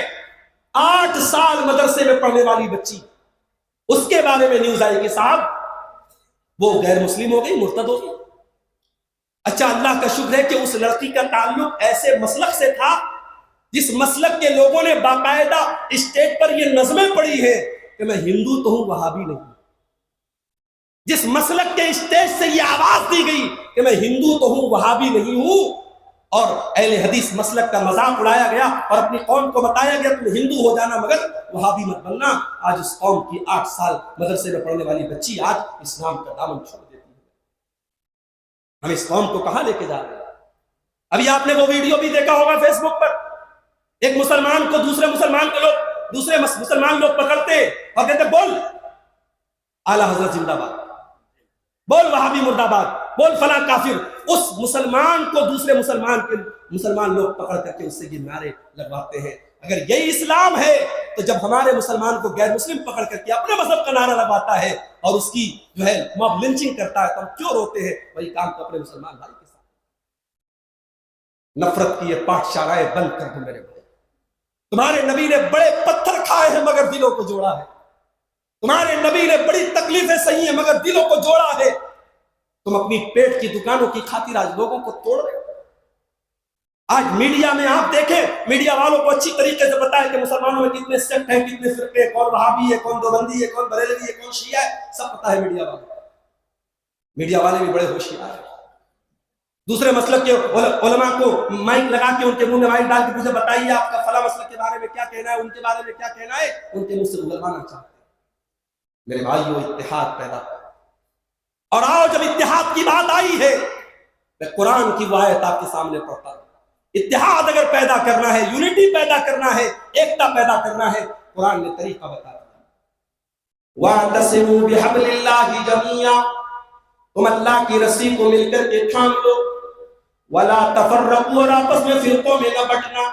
8 سال مدرسے میں پڑھنے والی بچی، اس کے بارے میں نیوز آئی کہ صاحب وہ غیر مسلم ہو گئی، مرتد ہو گئی۔ اچھا، اللہ کا شکر ہے کہ اس لڑکی کا تعلق ایسے مسلک سے تھا جس مسلک کے لوگوں نے باقاعدہ اسٹیج پر یہ نظمیں پڑھی ہیں کہ میں ہندو تو ہوں، وہابی نہیں۔ جس مسلک کے اسٹیج سے یہ آواز دی گئی کہ میں ہندو تو ہوں، وہابی نہیں ہوں، اور اہل حدیث مسلک کا مذاق اڑایا گیا اور اپنی قوم کو بتایا گیا تم ہندو ہو جانا مگر وہابی مت بننا۔ آج اس قوم کی 8 سال مدرسے میں پڑھنے والی بچی آج اسلام کا دامن چھوڑ ہم اس قوم کو کہاں لے کے جا رہے ہیں؟ ابھی آپ نے وہ ویڈیو بھی دیکھا ہوگا فیس بک پر، ایک مسلمان کو دوسرے مسلمان لوگ پکڑتے اور کہتے بول اعلی حضرت زندہ باد، بول وہابی مرد آباد، بول فلاں کافر. اس مسلمان کو دوسرے مسلمان لوگ پکڑ کر کے اس سے یہ نعرے لگواتے ہیں. اگر یہی اسلام ہے تو جب ہمارے مسلمان کو غیر مسلم پکڑ کر کے اپنے مذہب کا نعرہ لگواتا ہے اور اس کی جو ہے موب لنچنگ کرتا ہے تو ہم کیوں روتے ہیں؟ وہی کام تو اپنے مسلمان بھائی کے ساتھ. نفرت کی یہ پاٹ شارائیں بند کر دو میرے بھائی. تمہارے نبی نے بڑے پتھر کھائے ہیں مگر دلوں کو جوڑا ہے. تمہارے نبی نے بڑی تکلیفیں سہی ہیں مگر دلوں کو جوڑا ہے. تم اپنی پیٹ کی دکانوں کی خاطر آج لوگوں کو توڑ رہے ہو. آج میڈیا میں آپ دیکھیں، میڈیا والوں کو اچھی طریقے سے پتا ہے کہ مسلمانوں میں کتنے سیکٹ ہیں، کتنے فرقے، کون وہابی ہے، کون دیوبندی ہے، کون بریلوی ہے، کون شیعہ ہے، سب پتا ہے میڈیا والوں کو. میڈیا والے بھی بڑے ہوشیار ہیں. دوسرے مسلک کے علماء کو مائک لگا کے ان کے منہ میں مائک ڈال کے مجھے بتائیے آپ کا فلاں مسلک کے بارے میں کیا کہنا ہے، ان کے بارے میں کیا کہنا ہے، ان کے منہ سے اگلوانا چاہتے ہیں. میرے بھائیو، اتحاد پیدا کرو. اور آؤ، جب اتحاد کی بات آئی ہے میں قرآن کی وہ آیت آپ کے سامنے پڑھتا ہوں. اتحاد اگر پیدا کرنا ہے، یونٹی پیدا کرنا ہے، ایکتا پیدا کرنا ہے، قرآن نے طریقہ بتا دیا. وَاعْتَصِمُوا بِحَبْلِ اللَّهِ جَمِيعًا، تم اللہ کی رسی کو مل کر کے تھام لو. وَلَا تَفَرَّقُوا، اور آپس میں فرقوں میں نہ بٹنا.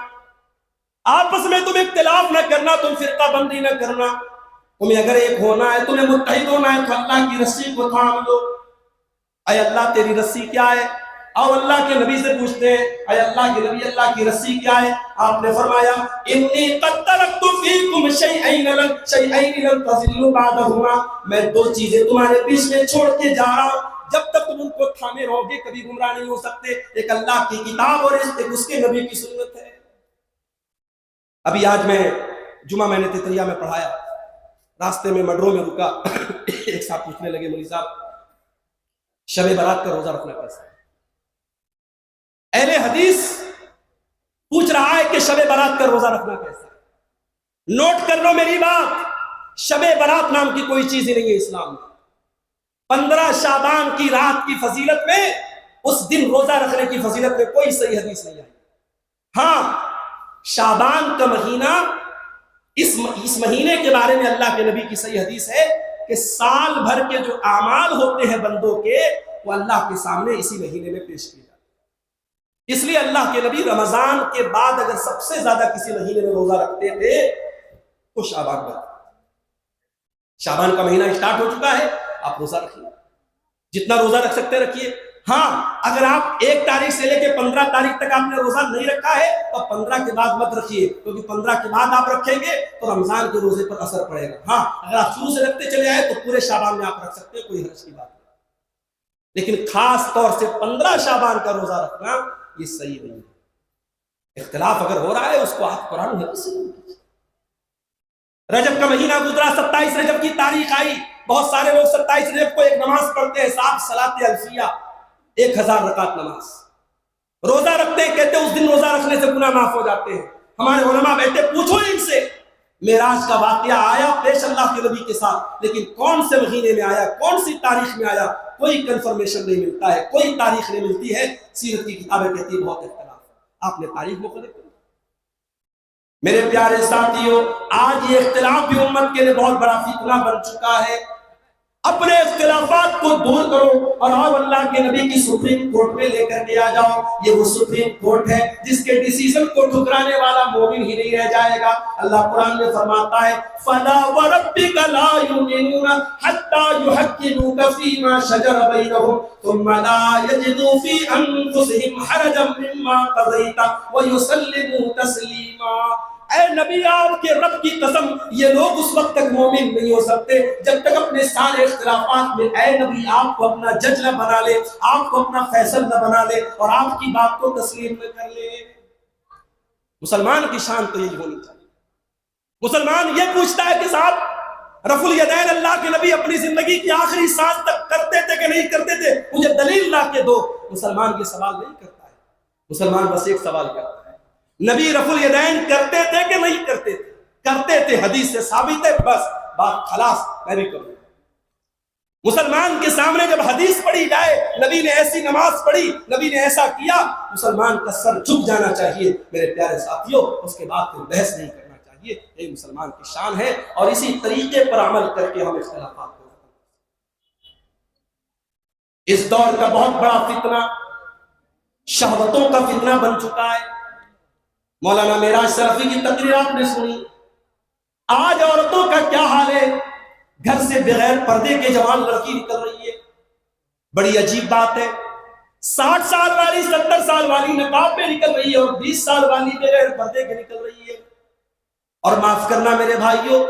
آپس میں تم اختلاف نہ کرنا، تم فرقہ بندی نہ کرنا. تمہیں اگر ایک ہونا ہے، تمہیں متحد ہونا ہے تو اللہ کی رسی کو تھام لو. اے اللہ تیری رسی کیا ہے؟ اور اللہ کے نبی سے پوچھتے ہیں اے اللہ کے نبی اللہ کی رسی کیا ہے؟ آپ نے فرمایا انی قد ترکت فیکم شیئین لن تضلوا بعدہما، میں دو چیزیں تمہارے بیچ میں چھوڑ کے جا رہا ہوں، جب تک تم ان کو تھامے رہو گے کبھی گمراہ نہیں ہو سکتے. ایک اللہ کی کتاب اور ایک اس کے نبی کی سنت ہے. ابھی آج میں نے تتریا میں پڑھایا، راستے میں مڈرو میں رکا. ایک صاحب پوچھنے لگے مولوی صاحب شب برات کا روزہ رکھنا کیسا ہے؟ اہل حدیث پوچھ رہا ہے کہ شب برات کا روزہ رکھنا کیسا ہے. نوٹ کر لو میری بات، شب برات نام کی کوئی چیز ہی نہیں ہے اسلام میں. 15 شعبان کی رات کی فضیلت میں، اس دن روزہ رکھنے کی فضیلت میں کوئی صحیح حدیث نہیں آئی. ہاں، شعبان کا مہینہ، اس مہینے کے بارے میں اللہ کے نبی کی صحیح حدیث ہے کہ سال بھر کے جو اعمال ہوتے ہیں بندوں کے، وہ اللہ کے سامنے اسی مہینے میں پیش کیے جاتے ہیں. اس لیے اللہ کے نبی رمضان کے بعد اگر سب سے زیادہ کسی مہینے میں روزہ رکھتے تھے تو شعبان میں. شعبان کا مہینہ اسٹارٹ ہو چکا ہے، آپ روزہ رکھیے، جتنا روزہ رکھ سکتے رکھیے. ہاں، اگر آپ 1 تاریخ سے لے کے 15 تاریخ تک آپ نے روزہ نہیں رکھا ہے تو 15 کے بعد مت رکھیے، کیونکہ 15 کے بعد آپ رکھیں گے تو رمضان کے روزے پر اثر پڑے گا. ہاں، اگر آپ شروع سے رکھتے چلے آئے تو پورے شعبان میں آپ رکھ سکتے ہیں، کوئی حرج کی بات نہیں. لیکن خاص طور سے 15 شعبان کا روزہ رکھنا یہ صحیح نہیں ہے. اختلاف اگر ہو رہا ہے اس کو آپ قرآن میں سے کیجیے. رجب کا مہینہ گزرا، 27 رجب کی تاریخ آئی، بہت سارے لوگ 27 رجب کو ایک نماز پڑھتے ہیں، صاحب صلاۃ الفیہ، 1000 رکعت نماز روزہ رکھتے ہیں، کہتے ہیں اس دن روزہ رکھنے سے گناہ معاف ہو جاتے ہیں. ہمارے علماء بیٹھے، پوچھو ان سے، معراج کا واقعہ آیا پیش اللہ کے نبی کے ساتھ، لیکن کون سے مہینے میں آیا، کون سی تاریخ میں آیا، کوئی کنفرمیشن نہیں ملتا ہے، کوئی تاریخ نہیں ملتی ہے. سیرت کی کتابیں کہتی ہیں بہت اختلاف ہے. آپ نے تاریخ مختلف کر. میرے پیارے ساتھیوں، آج یہ اختلاف بھی امت کے لیے بہت بڑا فتنہ بن چکا ہے. اپنے اختلافات کو دور کرو اور آؤ اللہ کے نبی کی سپریم کورٹ میں لے کر کے آ جاؤ. یہ وہ سپریم کورٹ ہے جس کے ڈیسیژن کو ٹھکرانے والا مومن ہی نہیں رہ جائے گا. اللہ قرآن میں فرماتا ہے فَلَا وَرَبِّكَ لَا يُؤْمِنُونَ حَتَّى يُحَكِّمُوكَ فِي مَا شَجَرَ بَيْنَهُمْ ثُمَّ لَا يَجِدُوا فِي أَنفُسِهِمْ حَرَجًا مِّمَّا قَضَيْتَ وَيُسَلِّمُوا تَسْلِيمًا. اے نبی، آپ کے رب کی قسم، یہ لوگ اس وقت تک مومن نہیں ہو سکتے جب تک اپنے سارے اختلافات میں اے نبی آپ کو اپنا جج نہ بنا لے، آپ کو اپنا فیصل نہ بنا لے اور آپ کی بات کو تسلیم نہ کر لے. مسلمان کی شان تو یہی ہونی چاہیے. مسلمان یہ پوچھتا ہے کہ صاحب رفع الیدین اللہ کے نبی اپنی زندگی کی آخری سانس تک کرتے تھے کہ نہیں کرتے تھے، مجھے دلیل لا کے دو. مسلمان یہ سوال نہیں کرتا ہے. مسلمان بس ایک سوال کرتا ہے، نبی رفع الیدین کرتے تھے کہ نہیں کرتے تھے؟ کرتے تھے، حدیث سے ثابت ہے، بس بات خلاص، میں بھی کروں. مسلمان کے سامنے جب حدیث پڑھی جائے نبی نے ایسی نماز پڑھی، نبی نے ایسا کیا، مسلمان کا سر جھک جانا چاہیے میرے پیارے ساتھیوں، اس کے بعد پھر بحث نہیں کرنا چاہیے. یہ مسلمان کی شان ہے اور اسی طریقے پر عمل کر کے ہم اختلافات کو. اس دور کا بہت بڑا فتنہ شہوتوں کا فتنہ بن چکا ہے. مولانا معراج شرفی کی تقریرات نے سنی. آج عورتوں کا کیا حال ہے، گھر سے بغیر پردے کے جوان لڑکی نکل رہی ہے. بڑی عجیب بات ہے، 60 سال والی 70 سال والی نقاب میں نکل رہی ہے اور 20 سال والی بغیر پردے کے نکل رہی ہے. اور معاف کرنا میرے بھائیوں،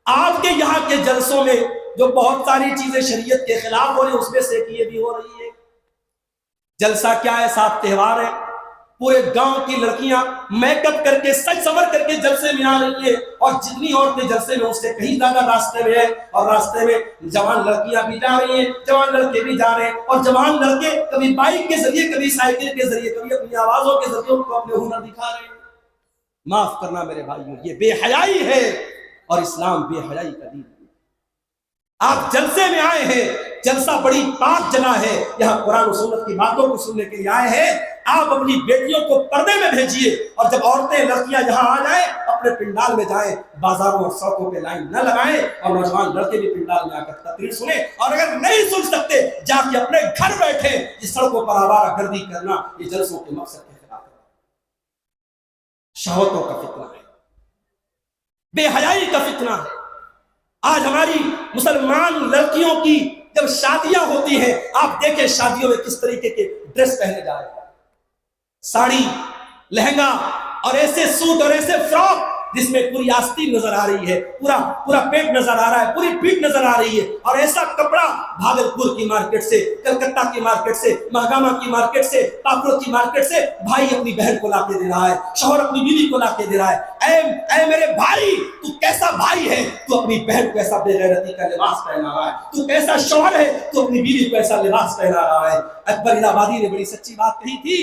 آپ کے یہاں کے جلسوں میں جو بہت ساری چیزیں شریعت کے خلاف ہو رہی ہیں اس میں سے یہ بھی ہو رہی ہے. جلسہ کیا ہے؟ 7 تہوار ہے. پورے گاؤں کی لڑکیاں میک اپ کر کے سج سور کر کے جلسے میں آ رہی ہیں اور جتنی عورتیں جلسے میں اس سے کہیں زیادہ راستے میں ہیں. اور راستے میں جوان لڑکیاں بھی جا رہی ہیں، جوان لڑکے بھی جا رہے ہیں. اور جوان لڑکے کبھی بائک کے ذریعے، کبھی سائیکل کے ذریعے، کبھی اپنی آوازوں کے ذریعے ان کو اپنے ہنر دکھا رہے ہیں. معاف کرنا میرے بھائیوں، یہ بے حیائی ہے اور اسلام بے حیائی کا دین ہے. آپ جلسے میں آئے ہیں، جلسہ بڑی پاک جگہ ہے، یہاں قرآن و سنت کی باتوں کو سننے کے لیے آئے ہیں. آپ اپنی بیٹیوں کو پردے میں بھیجیے اور جب عورتیں لڑکیاں یہاں آ جائیں اپنے پنڈال میں جائیں، بازاروں اور سڑکوں پہ لائن نہ لگائیں. اور نوجوان لڑکے بھی پنڈال میں آ کر تقریر سنیں. اور اگر نہیں سن سکتے جا کے اپنے گھر بیٹھے. یہ سڑکوں پر آوارہ گردی کرنا یہ جلسوں کے مقصد کے خلاف ہے. شہوتوں کا فتنہ ہے، بے حیائی کا فتنہ ہے. آج ہماری مسلمان لڑکیوں کی جب شادیاں ہوتی ہیں، آپ دیکھیں شادیوں میں کس طریقے کے ڈریس پہنے جا رہے ہیں. ساڑی، لہنگا اور ایسے سوٹ اور ایسے فراک جس میں پوری آستین نظر آ رہی ہے، پورا پیٹ نظر آ رہا ہے، پوری پیٹ نظر آ رہی ہے. اور ایسا کپڑا بھاگلپور کی مارکیٹ سے، کلکتہ کی مارکیٹ سے، مہگامہ کی مارکیٹ سے، پاپڑ کی مارکیٹ سے بھائی اپنی بہن کو لا کے دے رہا ہے، شوہر اپنی بیوی کو لا کے دے رہا ہے. اے میرے بھائی، تو کیسا بھائی ہے؟ تو اپنی بہن کو ایسا بے غیرتی کا لباس پہنا رہا ہے. تو کیسا شوہر ہے؟ تو اپنی بیوی کو ایسا لباس پہنا رہا ہے. اکبر الہ آبادی نے بڑی سچی بات کہی تھی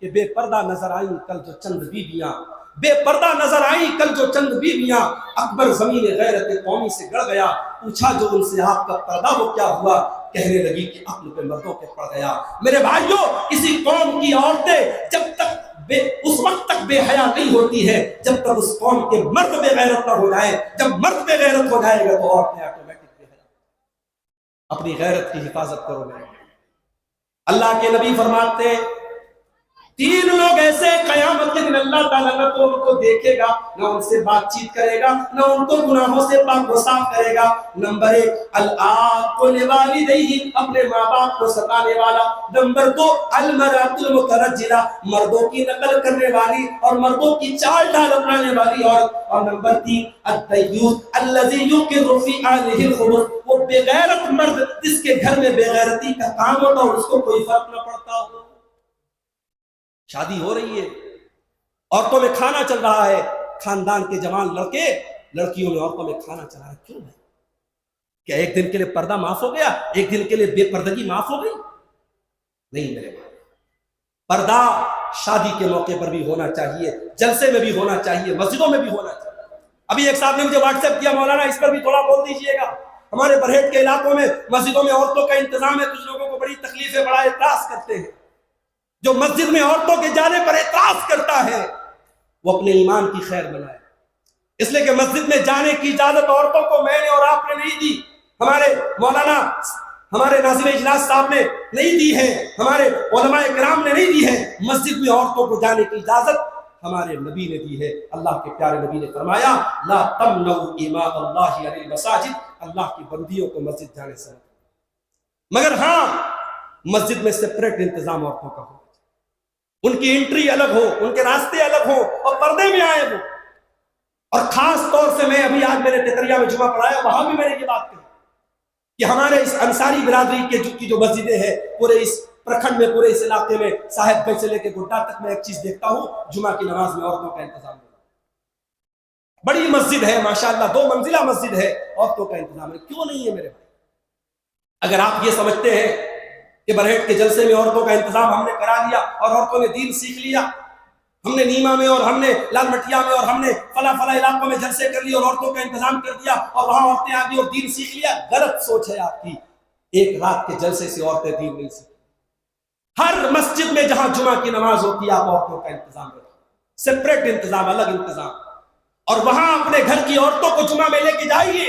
کہ بے پردہ نظر آئیں کل جو چند بیویاں، بے پردہ نظر آئیں کل جو چند بیویاں. اکبر زمین غیرت قومی سے گڑ گیا، پوچھا جو ان سے آپ کا پردہ وہ کیا ہوا؟ کہنے لگی کہ عقل پہ مردوں کے پڑ گیا. میرے بھائیوں، کسی قوم کی عورتیں جب تک اس وقت تک بے حیا نہیں ہوتی ہے جب تک اس قوم کے مرد بے غیرت نہ ہو جائے. جب مرد بے غیرت ہو جائے گا تو عورتیں آٹومیٹک بے حیا. اپنی غیرت کی حفاظت کرو. اللہ کے نبی فرماتے ہیں 3 لوگ ایسے قیامت کے دن اللہ تعالیٰ نہ تو ان کو دیکھے گا، نہ ان سے بات چیت کرے گا، نہ ان کو گناہوں سے پاک و صاف کرے گا. نمبر 1 العاق لوالدیہ، اپنے ماں باپ کو ستانے والا. نمبر 2 المرأۃ المترجلہ، مردوں کی نقل کرنے والی اور مردوں کی چال ڈھال اپنانے والی عورت. اور نمبر 3 الدیوث الذی یقر فی اہلہ الخبث، وہ بے غیرت مرد جس کے گھر میں بے غیرتی کا کام ہوتا اور اس کو کوئی فرق نہ پڑتا ہو. شادی ہو رہی ہے، عورتوں میں کھانا چل رہا ہے، خاندان کے جوان لڑکے لڑکیوں میں عورتوں میں کھانا چل رہا ہے. کیوں ہے؟ کیا ایک دن کے لیے پردہ معاف ہو گیا؟ ایک دن کے لیے بے پردگی معاف ہو گئی؟ نہیں میرے بھائی، پردہ شادی کے موقع پر بھی ہونا چاہیے، جلسے میں بھی ہونا چاہیے، مسجدوں میں بھی ہونا چاہیے. ابھی ایک صاحب نے مجھے واٹس ایپ کیا، مولانا اس پر بھی تھوڑا بول دیجئے گا. ہمارے برہیٹ کے علاقوں میں مسجدوں میں عورتوں کا انتظام ہے، کچھ لوگوں کو بڑی تکلیف ہے، بڑا اعتراض کرتے ہیں. جو مسجد میں عورتوں کے جانے پر اعتراض کرتا ہے وہ اپنے ایمان کی خیر بنائے. اس لیے کہ مسجد میں جانے کی اجازت عورتوں کو میں نے اور آپ نے نہیں دی، ہمارے مولانا، ہمارے ناظم اجلاس صاحب نے نہیں دی ہے، ہمارے علماء کرام نے نہیں دی ہے. مسجد میں عورتوں کو جانے کی اجازت ہمارے نبی نے دی ہے. اللہ کے پیارے نبی نے فرمایا لا تمنعوا اماء اللہ علی المساجد، اللہ کی بندیوں کو مسجد جانے سے، مگر ہاں مسجد میں سپریٹ انتظام عورتوں کا ہو، ان کی انٹری الگ ہو، ان کے راستے الگ ہو اور پردے میں آئے وہ. اور خاص طور سے آج میں نے ٹکریا میں جمعہ پڑھایا، وہاں بھی میں نے یہ بات کہی کہ ہمارے اس انصاری برادری کی جو مسجدیں ہیں پورے اس پرکھنڈ میں، پورے اس علاقے میں، صاحب گنج سے لے کے گڈا تک میں ایک چیز دیکھتا ہوں، جمعہ کی نماز میں عورتوں کا انتظام ہے. بڑی مسجد ہے ماشاءاللہ، 2 منزلہ مسجد ہے، عورتوں کا انتظام ہے. کیوں نہیں ہے میرے بھائی؟ اگر آپ یہ سمجھتے ہیں کہ برہیٹ کے جلسے میں عورتوں کا انتظام ہم نے کرا لیا اور عورتوں نے دین سیکھ لیا، ہم نے نیما میں اور ہم نے لال مٹیا میں اور ہم نے فلاں علاقوں میں جلسے کر لیے اور عورتوں کا انتظام کر دیا اور وہاں عورتیں آ گئی اور دین سیکھ لیا، غلط سوچ ہے آپ کی. ایک رات کے جلسے سے عورتیں دین نہیں سکتی. ہر مسجد میں جہاں جمعہ کی نماز ہوتی ہے آپ عورتوں کا انتظام رکھیں, سپریٹ انتظام, الگ انتظام, اور وہاں اپنے گھر کی عورتوں کو جمعہ میں لے کے جائیے.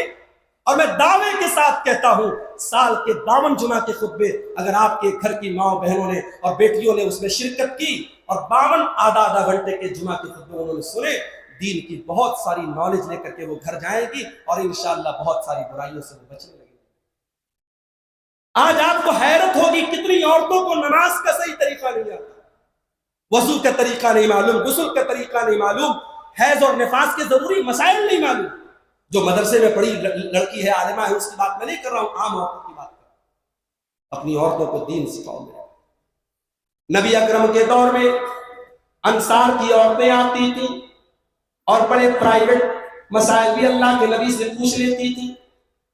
اور میں دعوے کے ساتھ کہتا ہوں سال کے 52 جمعہ کے خطبے اگر آپ کے گھر کی ماں بہنوں نے اور بیٹیوں نے اس میں شرکت کی اور 52 آدھا گھنٹے کے جمعہ کے خطبے انہوں نے سنے, دین کی بہت ساری نالج لے کر کے وہ گھر جائیں گی اور انشاءاللہ بہت ساری برائیوں سے وہ بچنے لگیں گی. آج آپ کو حیرت ہوگی کتنی عورتوں کو نماز کا صحیح طریقہ نہیں آتا, وضو کا طریقہ نہیں معلوم, غسل کا طریقہ نہیں معلوم, حیض اور نفاس کے ضروری مسائل نہیں معلوم. جو مدرسے میں پڑھی لڑکی ہے, عالمہ ہے, اس کی بات میں نہیں کر رہا ہوں, عام عورتوں کی بات کر رہا ہوں. اپنی عورتوں کو دین سکھاؤ. نبی اکرم کے دور میں انصار کی عورتیں آتی تھیں اور بڑے پرائیویٹ مسائل بھی اللہ کے نبی سے پوچھ لیتی تھی.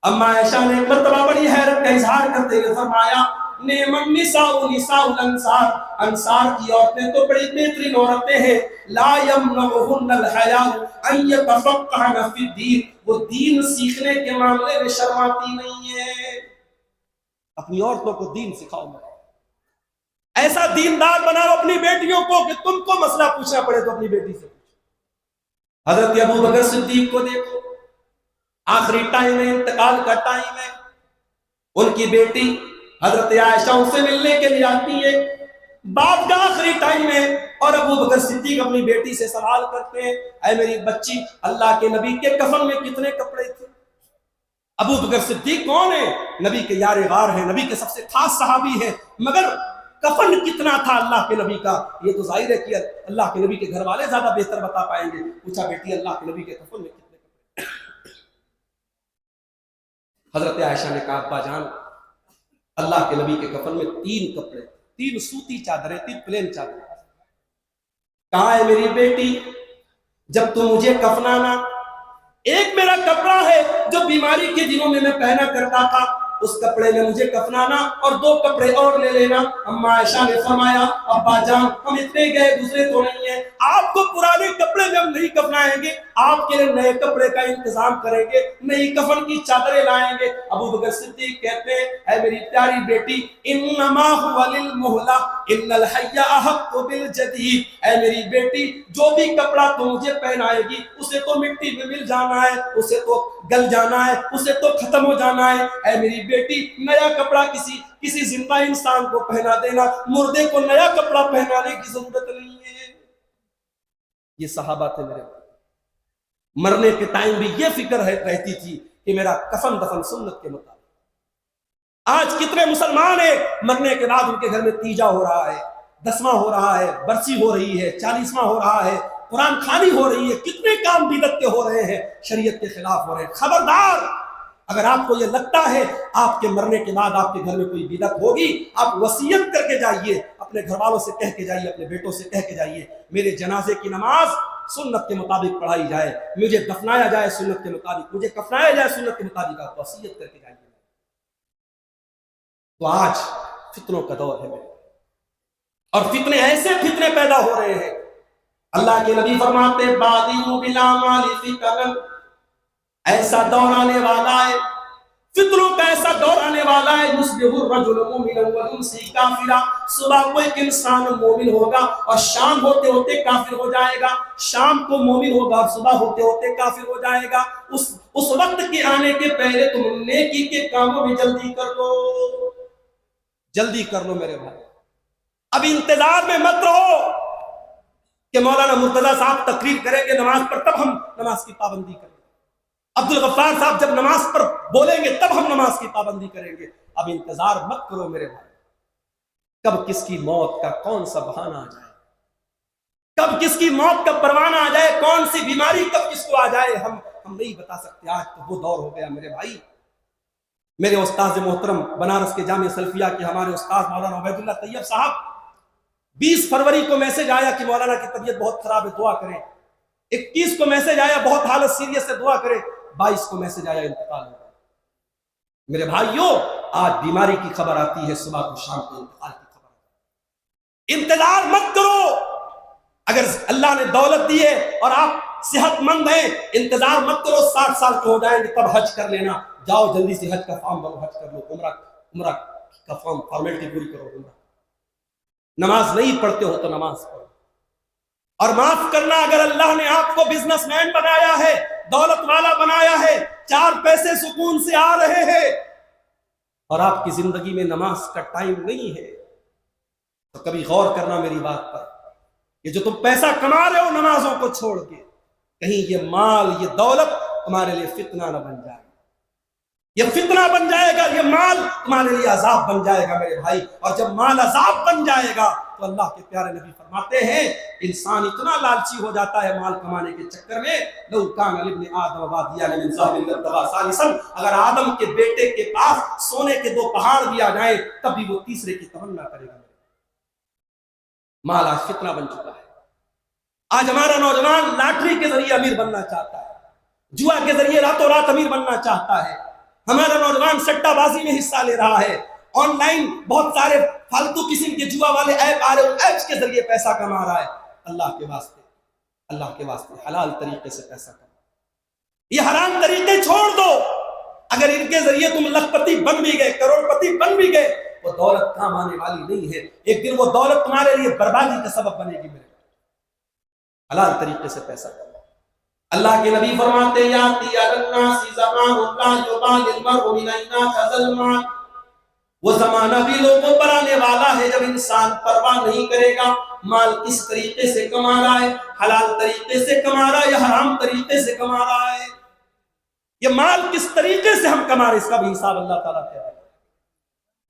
اما عائشہ نے ایک مرتبہ بڑی حیرت کا اظہار کرتے ہوئے فرمایا نعم النساء نساء الانصار, انصار کی عورتیں تو بڑی بہترین عورتیں ہیں, لا یمنعہن الحیاء ان یتفقہن فی الدین, وہ دین سیکھنے کے معاملے میں شرماتی نہیں ہے. اپنی عورتوں کو دین سکھاؤ, ایسا دیندار بناؤ اپنی بیٹیوں کو کہ تم کو مسئلہ پوچھنا پڑے تو اپنی بیٹی سے پوچھو. حضرت ابو بکر صدیق کو دیکھو, آخری ٹائم میں, انتقال کا ٹائم ہے, ان کی بیٹی حضرت عائشہ ان سے ملنے کے لیے آتی ہے, باپ کا آخری ٹائم ہے, اور ابو بکر صدیق اپنی بیٹی سے سوال کرتے ہیں اے میری بچی اللہ کے نبی کے کفن میں کتنے کپڑے تھے؟ ابو بکر صدیق کون ہے؟ نبی کے یار غار ہیں, نبی کے سب سے خاص صحابی ہیں, مگر کفن کتنا تھا اللہ کے نبی کا یہ تو ظاہر ہے کہ اللہ کے نبی کے گھر والے زیادہ بہتر بتا پائیں گے. پوچھا بیٹی اللہ کے نبی کے کفن میں کتنے کپڑے؟ حضرت عائشہ نے کہا ابا جان اللہ کے نبی کے کفن میں 3 کپڑے, 3 سوتی چادریں, 3 پلین چادریں. کہاں ہے میری بیٹی جب تو مجھے کفنانا, ایک میرا کپڑا ہے جو بیماری کے دنوں میں پہنا کرتا تھا, اس کپڑے میں مجھے کفنانا اور 2 کپڑے اور لے لینا. اما عائشہ نے فرمایا ابا جان ہم اتنے گئے گزرے تو نہیں ہیں, آپ کو پرانے کپڑے میں ہم نہیں کفنائیں گے, آپ کے لیے نئے کپڑے کا انتظام کریں گے, نئی کفن کی چادریں لائیں گے. ابو بکر صدیق کہتے ہیں اے میری پیاری بیٹی انما هو للمہلہ ان الحی احق بالجدید, اے میری بیٹی جو بھی کپڑا تو مجھے پہنائے گی اسے تو مٹی میں مل جانا ہے, اسے تو گل جانا ہے, اسے تو ختم ہو جانا ہے. اے میری بیٹی نیا کپڑا کسی زندہ انسان کو پہنا دینا, مردے کو نیا کپڑا پہنانے کی ضرورت نہیں ہے. یہ صحابہ تھے میرے, مرنے کے ٹائم بھی یہ فکر رہتی تھی کہ میرا کفن دفن سنت کے مطابق. آج کتنے مسلمان ہیں مرنے کے بعد ان کے گھر میں تیجا ہو رہا ہے, 10واں ہو رہا ہے, برسی ہو رہی ہے, 40واں ہو رہا ہے, قرآن خوانی ہو رہی ہے, کتنے کام بدعت کے ہو رہے ہیں, شریعت کے خلاف ہو رہے ہیں. خبردار, اگر آپ کو یہ لگتا ہے آپ کے مرنے کے بعد آپ کے گھر میں کوئی بدعت ہوگی, آپ وصیت کر کے جائیے, اپنے گھر والوں سے کہہ کے جائیے, اپنے بیٹوں سے کہہ کے جائیے میرے جنازے کی نماز سنت کے مطابق پڑھائی جائے, مجھے دفنایا جائے سنت کے مطابق, مجھے کفنایا جائے سنت کے مطابق, آپ وصیت کر کے جائیے. تو آج فتنوں کا دور ہے میرے, اور فتنے ایسے فتنے پیدا ہو رہے ہیں. اللہ کے نبی فرماتے بادروا بالاعمال فتنا, ایسا دور آنے والا ہے, فتنوں کا ایسا دور آنے والا ہے, یصبح الرجل مؤمنا ویمسی کافرا, صبح کو ایک انسان مومن ہوگا اور شام ہوتے ہوتے کافر ہو جائے گا, شام کو مومن ہوگا اور صبح ہوتے ہوتے کافر ہو جائے گا. اس وقت کے آنے کے پہلے تم نیکی کے کاموں میں جلدی کر لو, جلدی کر لو میرے بھائی. اب انتظار میں مت رہو کہ مولانا مرتضیٰ صاحب تقریر کریں گے نماز پر تب ہم نماز کی پابندی کریں گے, عبدالغفار صاحب جب نماز پر بولیں گے تب ہم نماز کی پابندی کریں گے. اب انتظار مت کرو میرے بھائی, کب کس کی موت کا کون سا بہانہ آ جائے, کب کس کی موت کا پروانہ آ جائے, کون سی بیماری کب کس کو آ جائے, ہم نہیں بتا سکتے. آج تو وہ دور ہو گیا میرے بھائی. میرے استاذ محترم بنارس کے جامعہ سلفیہ کے ہمارے استاذ مولانا عبید اللہ طیب صاحب, 20 فروری کو میسج آیا کہ مولانا کی طبیعت بہت خراب ہے, دعا کریں. 21 کو میسج آیا بہت حالت سیریس ہے, دعا کریں. 22 کو میسج آیا انتقال ہو. میرے بھائیوں آج بیماری کی خبر آتی ہے, صبح کو شام کو انتقال کی خبر آتی ہے. انتظار مت کرو, اگر اللہ نے دولت دی ہے اور آپ صحت مند ہیں, انتظار مت کرو 60 سال کے ہو جائیں گے تب حج کر لینا. جاؤ جلدی سے حج کا فارم بھرو, حج کر لو, عمرہ کا فارمیلٹی پوری کرو، عمرہ۔ نماز نہیں پڑھتے ہو تو نماز پڑھو۔ اور معاف کرنا، اگر اللہ نے آپ کو بزنس مین بنایا ہے، دولت والا بنایا ہے، 4 پیسے سکون سے آ رہے ہیں، اور آپ کی زندگی میں نماز کا ٹائم نہیں ہے، تو کبھی غور کرنا میری بات پر۔ یہ جو تم پیسہ کما رہے ہو نمازوں کو چھوڑ کے، کہیں یہ مال، یہ دولت تمہارے لیے فتنہ نہ بن جائے۔ یہ فتنہ بن جائے گا، یہ مال تمہارے لیے عذاب بن جائے گا میرے بھائی۔ اور جب مال عذاب بن جائے گا تو اللہ کے پیارے نبی فرماتے ہیں انسان اتنا لالچی ہو جاتا ہے مال کمانے کے چکر میں، لو کان لابن آدم وادیان من ذهب لابتغى ثالثا، اگر آدم کے بیٹے کے پاس سونے کے 2 پہاڑ بھی آ جائیں تب بھی وہ تیسرے کی تمنا کرے گا۔ مال آج فتنہ بن چکا ہے۔ آج ہمارا نوجوان لاٹری کے ذریعے امیر بننا چاہتا ہے، جوا کے ذریعے راتوں رات امیر بننا چاہتا ہے۔ ہمارا نوجوان سٹہ بازی میں حصہ لے رہا ہے، آن لائن بہت سارے فالتو قسم کے جوا والے ایپ آ رہے ہیں، ایپس کے ذریعے پیسہ کما رہا ہے۔ اللہ کے واسطے حلال طریقے سے پیسہ کما، یہ حرام طریقے چھوڑ دو۔ اگر ان کے ذریعے تم لکھ پتی بن بھی گئے، کروڑ پتی بن بھی گئے، وہ دولت کام آنے والی نہیں ہے، ایک دن وہ دولت تمہارے لیے بربادی کا سبب بنے گی۔ میرے حلال طریقے سے پیسہ کما۔ اللہ کے نبی فرماتے ہیں یاتی الناس زمان لا یبال المرء من اين اخذ المال، وہ زمانہ بھی لوگوں پر آنے والا ہے جب انسان پرواہ نہیں کرے گا مال کس طریقے سے کما رہا ہے، حلال طریقے سے کما رہا ہے یا حرام طریقے سے کما رہا ہے۔ یہ مال کس طریقے سے ہم کما رہے ہیں اس کا بھی حساب اللہ تعالیٰ کہہ رہا ہے۔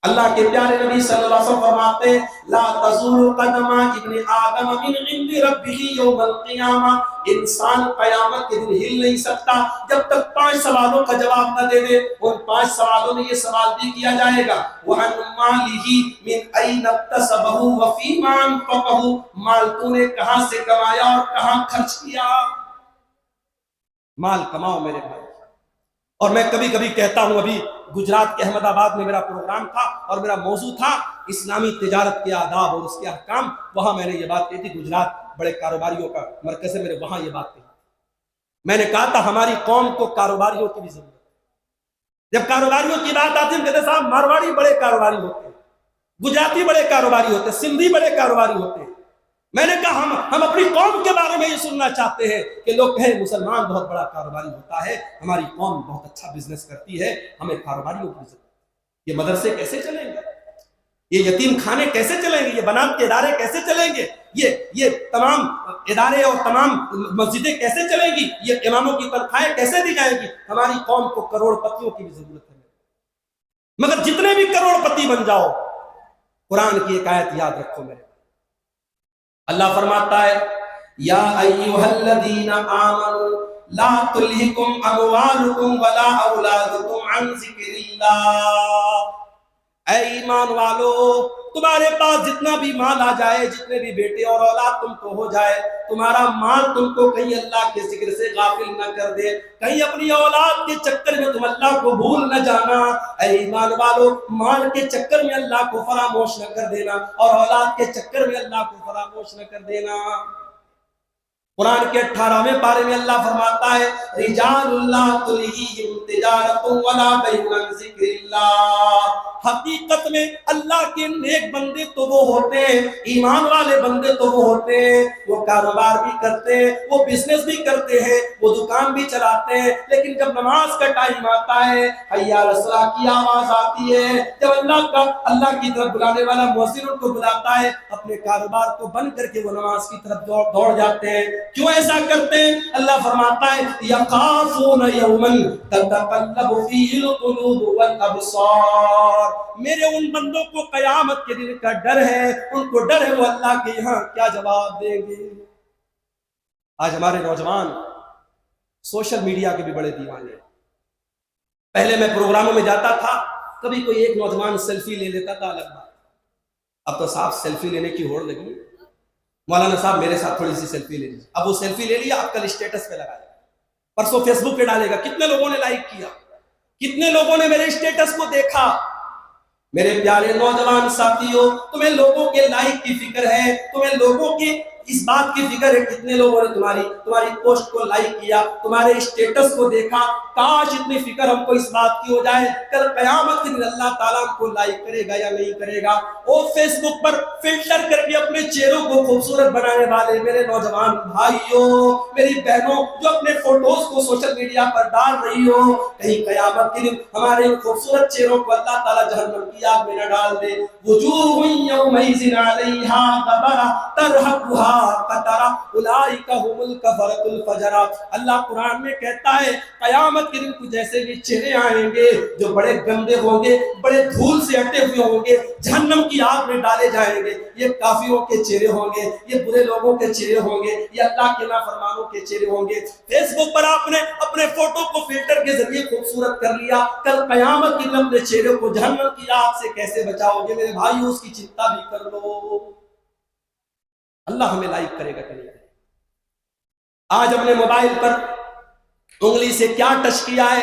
اللہ کے پیارے نبی صلی اللہ علیہ وسلم فرماتے ہیں لا تزول قدم ابن آدم من عند ربه یوم القیامہ، انسان قیامت کے دن ہل نہیں سکتا جب تک 5 سوالوں کا جواب نہ دے دے۔ ان 5 سوالوں میں یہ سوال بھی کیا جائے گا وعن مالہ من این اکتسبہ وفیما انفقہ، مال تو نے کہاں سے کمایا اور کہاں خرچ کیا۔ مال کماؤ میرے بھائی۔ اور میں کبھی کبھی کہتا ہوں، ابھی گجرات کے احمد آباد میں میرا پروگرام تھا اور میرا موضوع تھا اسلامی تجارت کے آداب اور اس کے احکام۔ وہاں میں نے یہ بات کہی تھی، گجرات بڑے کاروباریوں کا مرکز ہے میرے، وہاں یہ بات کہی۔ میں نے کہا تھا ہماری قوم کو کاروباریوں کی بھی ضرورت ہے۔ جب کاروباریوں کی بات آتی ہے کہتے صاحب مارواڑی بڑے کاروباری ہوتے ہیں، گجراتی بڑے کاروباری ہوتے ہیں، سندھی بڑے کاروباری ہوتے ہیں۔ میں نے کہا ہم اپنی قوم کے بارے میں یہ سننا چاہتے ہیں کہ لوگ کہیں مسلمان بہت بڑا کاروباری ہوتا ہے، ہماری قوم بہت اچھا بزنس کرتی ہے، ہمیں کاروباریوں کی ضرورت ہے۔ یہ مدرسے کیسے چلیں گے؟ یہ یتیم خانے کیسے چلیں گے؟ یہ بنات کے ادارے کیسے چلیں گے؟ یہ تمام ادارے اور تمام مسجدیں کیسے چلیں گی؟ یہ اماموں کی تنخواہیں کیسے دی جائیں گی؟ ہماری قوم کو کروڑ پتیوں کی بھی ضرورت ہے، مگر جتنے بھی کروڑ پتی بن جاؤ، قرآن کی ایک آیت یاد رکھو میرے۔ اللہ فرماتا ہے یا ایھا الذین آمنوا لا تلہکم اموالکم ولا اولادکم عن ذکر اللہ، اے ایمان والو تمہارے پاس جتنا بھی مال آ جائے، جتنے بھی بیٹے اور اولاد تم کو ہو جائے، تمہارا مال تم کو کہیں اللہ کے ذکر سے غافل نہ کر دے، کہیں اپنی اولاد کے چکر میں تم اللہ کو بھول نہ جانا۔ اے ایمان والو مال کے چکر میں اللہ کو فراموش نہ کر دینا اور اولاد کے چکر میں اللہ کو فراموش نہ کر دینا۔ قرآن کے 18ویں پارے میں اللہ فرماتا ہے رجال اللہ تلہیہم تجارت ولا بیع عن ذکر اللہ، حقیقت میں اللہ کے نیک بندے تو وہ ہوتے ہیں، ایمان والے بندے تو وہ ہوتے ہیں، وہ کاروبار بھی کرتے ہیں، وہ بزنس بھی کرتے ہیں، وہ دکان بھی چلاتے ہیں، لیکن جب نماز کا ٹائم آتا ہے، حی علی الصلاۃ کی آواز آتی ہے، جب اللہ کی طرف بلانے والا مؤذن ان کو بلاتا ہے، اپنے کاروبار کو بند کر کے وہ نماز کی طرف دوڑ جاتے ہیں۔ کیوں ایسا کرتے ہیں؟ اللہ فرماتا ہے یخافون یوما تتقلب فیہ القلوب والابصار، میرے ان بندوں کو قیامت کے دن کا ڈر ہے، ان کو ڈر ہے وہ اللہ کے یہاں کیا جواب دیں گے۔ آج ہمارے نوجوان سوشل میڈیا کے بھی بڑے دیوانے ہیں۔ پہلے میں پروگراموں میں جاتا تھا، کبھی کوئی ایک نوجوان سیلفی لے لیتا تھا، الگ بات، اب تو صاحب سیلفی لینے کی ہوڑ لگی، مولانا صاحب میرے ساتھ تھوڑی سی سیلفی لے لیجیے، اب وہ سیلفی لے لیا، اب کل اسٹیٹس پہ لگائے، پرسوں فیس بک پہ ڈالے گا، کتنے لوگوں نے لائک کیا، کتنے لوگوں نے میرے اسٹیٹس کو دیکھا۔ میرے پیارے نوجوان ساتھیوں، تمہیں لوگوں کے لائک کی فکر ہے، تمہیں لوگوں کی اس بات کی فکر ہے کتنے لوگوں نے تمہاری پوسٹ کو لائک کیا، تمہارے اسٹیٹس کو دیکھا. کاش اتنی فکر ہم کو اس بات کی ہو جائے کل قیامت کے دن اللہ تعالیٰ ہم کو لائک کرے گا یا نہیں کرے گا. وہ فیس بک پر فلٹر کر کے اپنے چہروں کو خوبصورت بنانے والے میرے نوجوان بھائیوں، میری بہنوں جو اپنے فوٹوز کو سوشل میڈیا پر ڈال رہی ہو، کہیں قیامت کے دن ہمارے خوبصورت چہروں کو اللہ تعالیٰ جہنم کی آگ میں نہ ڈال دے. وجوہ یومئذ علیہا غبرہ ترہقها قترہ اولئک هم الکفرۃ الفجرہ. اللہ قرآن میں کہتا ہے قیامت کے دن کچھ ایسے بھی چہرے آئیں گے جو بڑے گندے ہوں گے، بڑے دھول سے اٹے ہوئے ہوں گے، جہنم کی آگ میں ڈالے جائیں گے. یہ کافروں کے چہرے ہوں گے، یہ برے لوگوں کے چہرے ہوں گے، یہ اللہ کے نافرمانوں کے چہرے ہوں گے. فیس بک پر آپ نے اپنے فوٹو کو فلٹر کے ذریعے خوبصورت کر لیا، کل قیامت کے دن اپنے چہرے کو جہنم کی آگ سے کیسے بچاؤ گے؟ میرے بھائیو اس کی چنتا بھی کر لو. اللہ ہمیں لائک کرے گا کہ نہیں؟ آج ہم نے موبائل پر انگلی سے کیا ٹچ کیا ہے،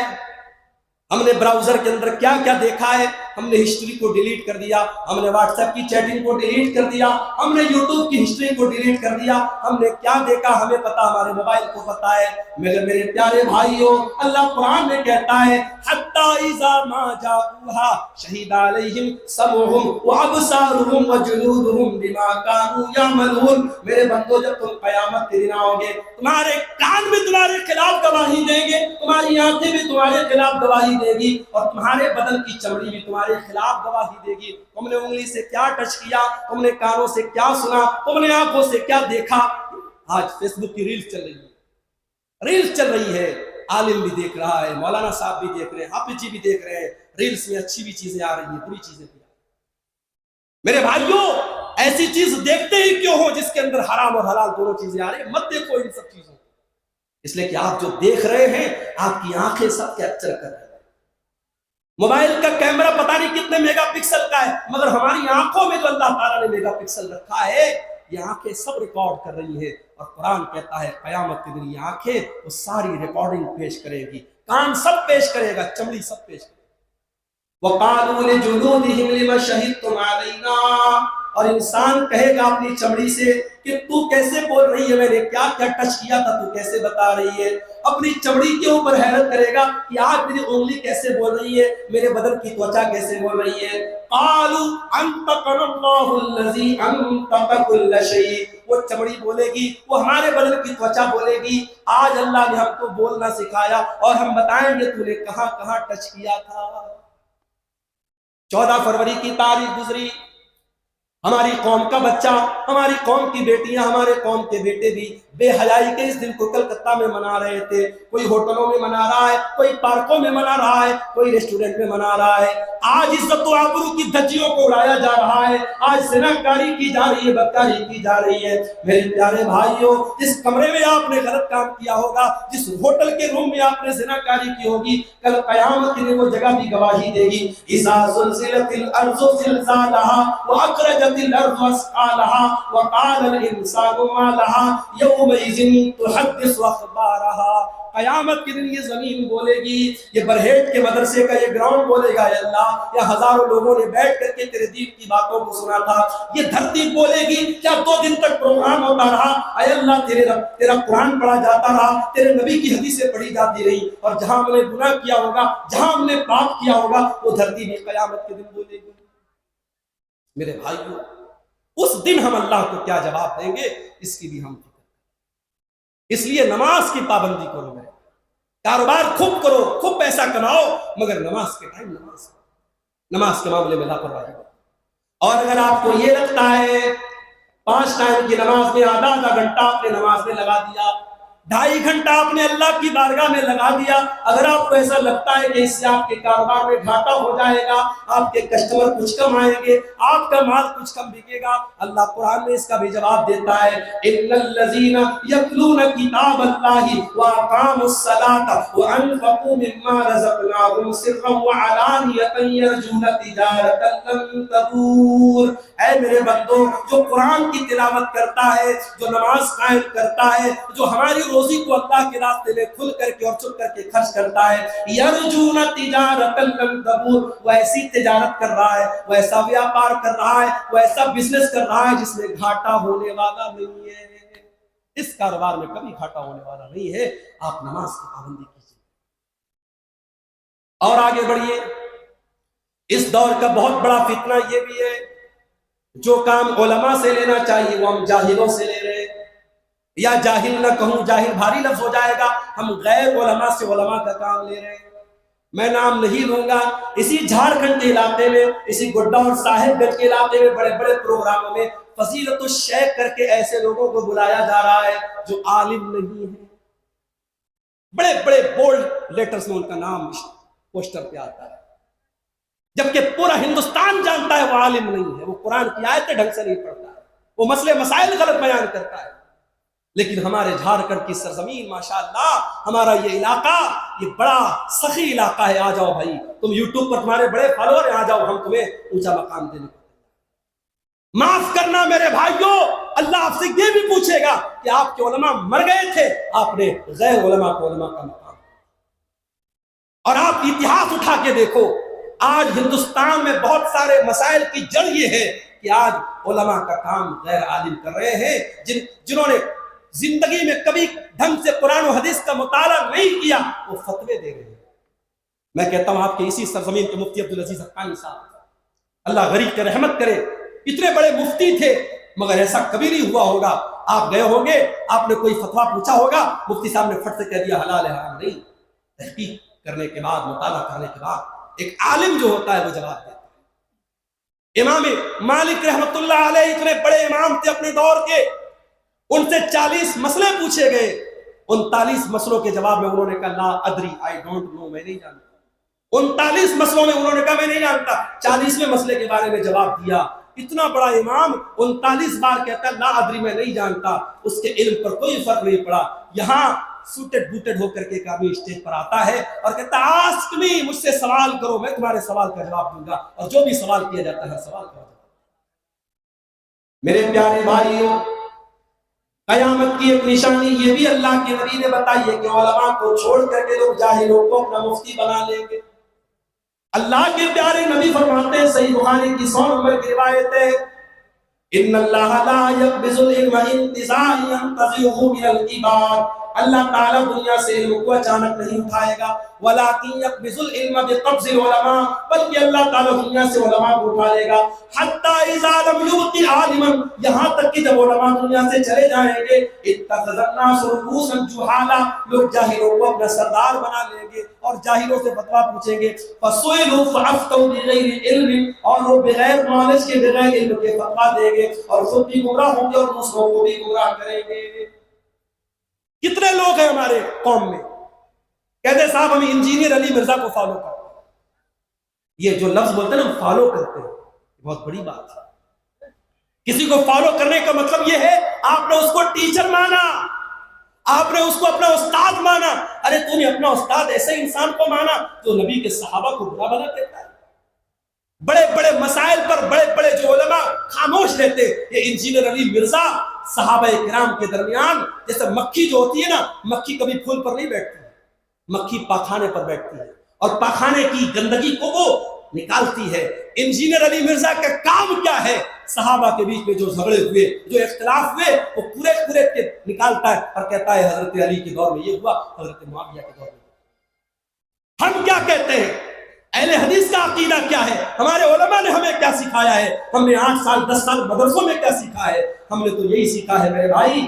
ہم نے براؤزر کے اندر کیا کیا دیکھا ہے، ہم نے ہسٹری کو ڈیلیٹ کر دیا، ہم نے واٹس ایپ کی چیٹنگ کو ڈیلیٹ کر دیا، ہم نے یوٹیوب کی ہسٹری کو ڈیلیٹ کر دیا. ہم نے کیا دیکھا ہمیں پتا، ہمارے موبائل کو پتا ہے. مگر میرے پیارے بھائیوں اللہ قرآن میں کہتا ہے حتی اذا ما جاؤها شہید علیہم سمعہم وابصارہم وجلودہم بما کانوا یعملون. میرے بندو جب تم قیامت کے دن آؤ گے تمہارے کان بھی تمہارے خلاف گواہی دیں گے، تمہاری آنکھیں بھی تمہارے خلاف گواہی دے گی، اور تمہارے بدن کی چمڑی بھی تمہارے خلاف گواہی دے گی. تم نے انگلی سے کیا ٹچ کیا، تم نے کانوں سے کیا سنا، تم نے آنکھوں سے کیا دیکھا. آج فیس بک کی ریلز چل رہی ہے، ریلز چل رہی ہے، عالم بھی دیکھ رہا ہے، مولانا صاحب بھی دیکھ رہے ہیں، حافظ جی بھی دیکھ رہے ہیں. ریلز میں اچھی بھی چیزیں آ رہی ہیں، بری چیزیں بھی. میرے بھائیوں ایسی چیز دیکھتے ہی کیوں ہو جس کے اندر حرام اور حلال دونوں چیزیں آ رہی ہیں؟ مت دیکھو ان سب چیزوں کو، اس لیے کہ آپ جو دیکھ رہے ہیں آپ کی آنکھیں سب کیپچر کر رہی ہیں. موبائل کا کیمرہ پتہ نہیں کتنے میگا پکسل کا ہے، مگر ہماری آنکھوں میں جو اللہ تعالیٰ نے میگا پکسل رکھا ہے یہ آنکھیں سب ریکارڈ کر رہی ہے. اور قرآن کہتا ہے قیامت کے دن یہ آنکھیں وہ ساری ریکارڈنگ پیش کرے گی، کان سب پیش کرے گا، چمڑی سب پیش کرے گا. وَقَالُوا لِجُلُودِهِمْ لِمَ شَهِدتُّمْ عَلَيْنَا. اور انسان کہے گا اپنی چمڑی سے کہ تو کیسے بول رہی ہے، میں نے کیا کیا ٹچ کیا تھا تو کیسے بتا رہی ہے. اپنی چمڑی کے اوپر حیرت کرے گا کہ آج میری انگلی کیسے بول رہی ہے، میرے بدن کی توچا کیسے بول رہی ہے. قالوا انطقنا اللہ الذی انطق کل شیء. وہ چمڑی بولے گی، وہ ہمارے بدن کی توچا بولے گی آج اللہ نے ہم کو بولنا سکھایا اور ہم بتائیں گے تو نے کہاں کہاں ٹچ کیا تھا. 14 فروری کی تاریخ گزری، ہماری قوم کا بچہ، ہماری قوم کی بیٹیاں، ہمارے قوم کے بیٹے بھی بے حیائی کے اس دن کو کلکتہ میں منا رہے تھے. کوئی ہوٹلوں میں منا رہا ہے، کوئی پارکوں میں منا رہا ہے، کوئی ریسٹورنٹ میں منا رہا ہے. آج عزت و آبرو کی دھجیوں کو اڑایا جا رہا ہے، آج زناکاری کی جا رہی ہے، بدکاری کی جا رہی ہے. میرے پیارے بھائیوں جس کمرے میں آپ نے غلط کام کیا ہوگا، جس ہوٹل کے روم میں آپ نے زناکاری کی ہوگی، کل قیامت کے دن وہ جگہ بھی گواہی دے گی. اذا زلزلت الارض زلزالها واخرجت الارض اثقالها وقال الانسان ما لها يومئذ تحدث اخبارها. قیامت کے دن یہ زمین بولے گی، یہ برہیٹ کے مدرسے کا یہ گراؤنڈ بولے گا اے اللہ یا ہزاروں لوگوں نے بیٹھ کر کے تیرے دین کی باتوں کو سنا تھا. یہ دھرتی بولے گی کیا 2 دن تک پروگرام ہوتا رہا اے اللہ تیرا قرآن پڑھا جاتا رہا، تیرے نبی کی حدیثیں پڑھی جاتی رہی، اور جہاں ہم نے گناہ کیا ہوگا، جہاں ہم نے پاپ کیا ہوگا وہ دھرتی بھی قیامت کے دن بولے گی. میرے بھائیوں اس دن ہم اللہ کو کیا جواب دیں گے اس کی بھی ہم فکر. اس لیے نماز کی پابندی کرو، میرے کاروبار خوب کرو، خوب پیسہ کماؤ، مگر نماز کے ٹائم نماز کے معاملے میں لاپرواہی کرو. اور اگر آپ کو یہ لگتا ہے 5 ٹائم کی نماز میں آدھا گھنٹہ آپ نے نماز میں لگا دیا، 2.5 گھنٹہ آپ نے اللہ کی بارگاہ میں لگا دیا، اگر آپ کو ایسا لگتا ہے کہ اس سے آپ کے کاروبار میں گھاٹا ہو جائے گا، آپ کے کسٹمر کچھ کم آئیں گے، آپ کا مال کچھ کم بکے گا، اللہ قرآن میں اس کا بھی جواب دیتا ہے ان الذین یتلون کتاب اللہ واقاموا الصلاۃ وانفقوا مما رزقناہم سرا وعلانیۃ یرجون تجارۃ لن تبور. اے میرے بندو جو قرآن کی تلاوت کرتا ہے، جو نماز قائم کرتا ہے، جو ہماری روزی کو اللہ کے راستے میں کھل کر کے اور چھپ کر کے خرچ کرتا ہے. یرجون تجارتا لن تبور، وہ ایسی تجارت کر رہا ہے، وہ ایسا ویاپار کر رہا ہے، وہ ایسا بزنس کر رہا ہے جس میں گھاٹا ہونے والا نہیں ہے. اس کاروبار میں کبھی گھاٹا ہونے والا نہیں ہے. آپ نماز کی پابندی کیجیے. اور آگے بڑھیے. اس دور کا بہت بڑا فتنہ یہ بھی ہے، جو کام علماء سے لینا چاہیے وہ ہم جاہلوں سے لے رہے ہیں. یا جاہل نہ کہوں، جاہل بھاری لفظ ہو جائے گا، ہم غیر علماء سے علماء کا کام لے رہے ہیں. میں نام نہیں لوں گا. اسی جھارکھنڈ کے علاقے میں، اسی گڈا اور صاحب گنج کے علاقے میں بڑے بڑے پروگراموں میں فضیلت الشیخ کر کے ایسے لوگوں کو بلایا جا رہا ہے جو عالم نہیں ہے. بڑے بڑے بولڈ لیٹرز میں ان کا نام پوسٹر پہ آتا ہے، جبکہ پورا ہندوستان جانتا ہے وہ عالم نہیں ہے. وہ قرآن کی آیتیں ڈھنگ سے نہیں پڑھتا ہے، وہ مسئلے مسائل غلط بیان کرتا ہے. لیکن ہمارے جھارکھنڈ کی سرزمین ماشاءاللہ، ہمارا یہ علاقہ یہ بڑا سخی علاقہ ہے. آ جاؤ بھائی، تم یوٹیوب پر تمہارے بڑے فالوور ہیں، آ جاؤ، ہم تمہیں اونچا مقام دینے کو. معاف کرنا میرے بھائیوں، اللہ آپ سے یہ بھی پوچھے گا کہ آپ کے علماء مر گئے تھے، آپ نے غیر علماء کو علماء کا مقام. اور آپ اتہاس اٹھا کے دیکھو، آج ہندوستان میں بہت سارے مسائل کی جڑ یہ ہے کہ آج علماء کا کام غیر عالم کر رہے ہیں، جنہوں نے زندگی میں کبھی ڈھنگ سے قرآن و حدیث کا مطالعہ نہیں کیا، وہ فتوے دے رہے ہیں. میں کہتا ہوں آپ کے اسی سرزمین کے مفتی عبدالعزیز حقانی صاحب، اللہ غریب کے رحمت کرے، اتنے بڑے مفتی تھے، مگر ایسا کبھی نہیں ہوا ہوگا. آپ گئے ہوں گے، آپ نے کوئی فتویٰ پوچھا ہوگا، مفتی صاحب نے فٹ سے کہہ دیا حلال ہے حرام نہیں. تحقیق کرنے کے بعد، مطالعہ کرنے کے بعد ایک عالم جو ہوتا ہے وہ جواب دیتا ہے. امام مالک رحمت اللہ علیہ اتنے بڑے امام تھے اپنے دور کے، ان سے 40 مسئلے پوچھے گئے. 39 مسئلوں کے جواب میں انہوں نے کہا لا ادری، آئی ڈونٹ نو، میں نہیں جانتا. 39 مسئلوں میں انہوں نے کہا میں نہیں جانتا. 40ویں مسئلے کے بارے میں جواب دیا. اتنا بڑا امام 39 بار کہتا ہے لا ادری، میں نہیں جانتا. اس کے علم پر کوئی فرق نہیں پڑا. یہاں سوٹڈ بوٹڈ ہو کر کے ایک آدمی اسٹیج پر آتا ہے اور کہتا ہے آسک می، مجھ سے سوال کرو، میں تمہارے سوال کا جواب دوں گا. اور جو بھی سوال کیا جاتا ہے ہر سوال کا جواب. میرے پیارے بھائیوں، قیامت کی ایک نشانی یہ بھی اللہ کے نبی نے بتائی ہے کہ علماء کو چھوڑ کر کے لوگ جاہلوں کو اپنا مفتی بنا لیں گے. اللہ کے پیارے نبی فرماتے ہیں، صحیح بخاری کی 100 نمبر کی روایت ہے، ان اللہ لا يقبض العلم انتزاعا ينتزعه من العباد. اللہ تعالیٰ دنیا سے علم کو اچانک نہیں اٹھائے گا، ولیکن یقبض العلم بقبض العلماء، بلکہ اللہ تعالیٰ دنیا سے علماء کو اٹھا لے گا. حتی اذا لم یبق عالما، یہاں تک کہ جب علماء دنیا سے چلے جائیں گے، اتخذ الناس رؤوسا جہالا، لوگ جاہلوں کو اپنا سردار بنا لیں گے اور جاہلوں سے فتویٰ پوچھیں گے. فسئلوا فافتوا بغیر علم، اور وہ بغیر نالج کے، بغیر علم کے فتویٰ دیں گے اور خود بھی گمراہ ہوں گے اور دوسروں کو بھی گمراہ کریں گے. کتنے لوگ ہیں ہمارے قوم میں کہتے ہیں صاحب ہم انجینئر علی مرزا کو فالو کرتے ہیں. یہ جو لفظ بولتے ہیں نا فالو کرتے ہیں، بہت بڑی بات ہے. کسی کو فالو کرنے کا مطلب یہ ہے آپ نے اس کو ٹیچر مانا، آپ نے اس کو اپنا استاد مانا. ارے تو نے اپنا استاد ایسے انسان کو مانا جو نبی کے صحابہ کو برا بنا دیتا ہے. بڑے بڑے مسائل پر بڑے بڑے جو علماء خاموش رہتے، یہ انجینئر علی مرزا صحابہ کرام کے درمیان، جیسے مکھی جو ہوتی ہے نا، مکھی کبھی پھول پر نہیں بیٹھتی، مکھی پاخانے پر بیٹھتی ہے اور پاخانے کی گندگی کو وہ نکالتی ہے. انجینئر علی مرزا کا کام کیا ہے؟ صحابہ کے بیچ میں جو جھگڑے ہوئے، جو اختلاف ہوئے، وہ پورے کے نکالتا ہے اور کہتا ہے حضرت علی کے دور میں یہ ہوا، حضرت معاویہ کے دور میں. ہم کیا کہتے ہیں؟ اہل حدیث کا عقیدہ کیا ہے؟ ہمارے علماء نے ہمیں کیا سکھایا ہے؟ ہم نے 8 سال 10 سال مدرسوں میں کیا سیکھا ہے؟ ہم نے تو یہی سیکھا ہے میرے بھائی،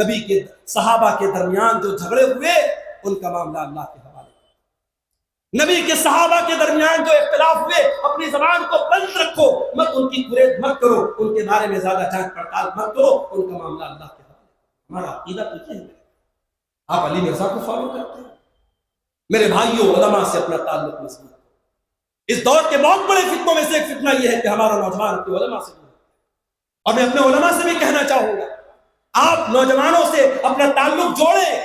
نبی کے صحابہ کے درمیان جو جھگڑے ہوئے ان کا معاملہ اللہ کے حوالے. نبی کے صحابہ کے درمیان جو اختلاف ہوئے، اپنی زبان کو بند رکھو، مت ان کی قریب مت کرو، ان کے بارے میں زیادہ جانچ پڑتال مت کرو، ان کا معاملہ اللہ کے حوالے. ہمارا عقیدہ تو یہ ہے. آپ علی مرزا کو فالو کرتے ہیں. میرے بھائیوں، علماء سے اپنا تعلق مضبوط. اس دور کے بہت بڑے فتنوں میں سے ایک فتنہ یہ ہے کہ ہمارا نوجوان اپنے علماء سے دور. اور میں اپنے علماء سے بھی کہنا چاہوں گا، آپ نوجوانوں سے اپنا تعلق جوڑیں.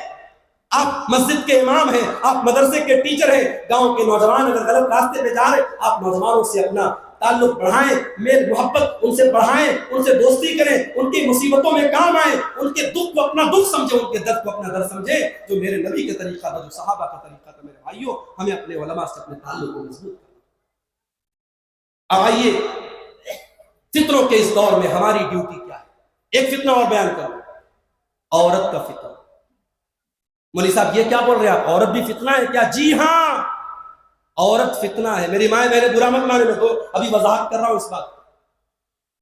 آپ مسجد کے امام ہیں، آپ مدرسے کے ٹیچر ہیں، گاؤں کے نوجوان اگر غلط راستے پہ جا رہے، آپ نوجوانوں سے اپنا تعلق بڑھائیں، میل محبت ان سے بڑھائیں، ان سے دوستی کریں، ان کی مصیبتوں میں کام آئیں، ان کے دکھ کو اپنا دکھ سمجھیں، ان کے درد کو اپنا درد سمجھیں، جو میرے نبی کا طریقہ تھا، جو صحابہ کا طریقہ تھا۔ میرے بھائیوں، ہمیں اپنے علماء سے اپنے تعلق کو مضبوط کرنا۔ اب آئیے فتنوں کے اس دور میں ہماری ڈیوٹی کیا ہے؟ ایک فتنہ اور بیان کروں، عورت کا فتنہ۔ مولوی صاحب یہ کیا بول رہے ہیں آپ، عورت بھی فتنہ ہے کیا؟ جی ہاں، عورت فتنہ ہے۔ میری مائیں میں نے برا مت مانے، میں تو ابھی وضاحت کر رہا ہوں اس بات۔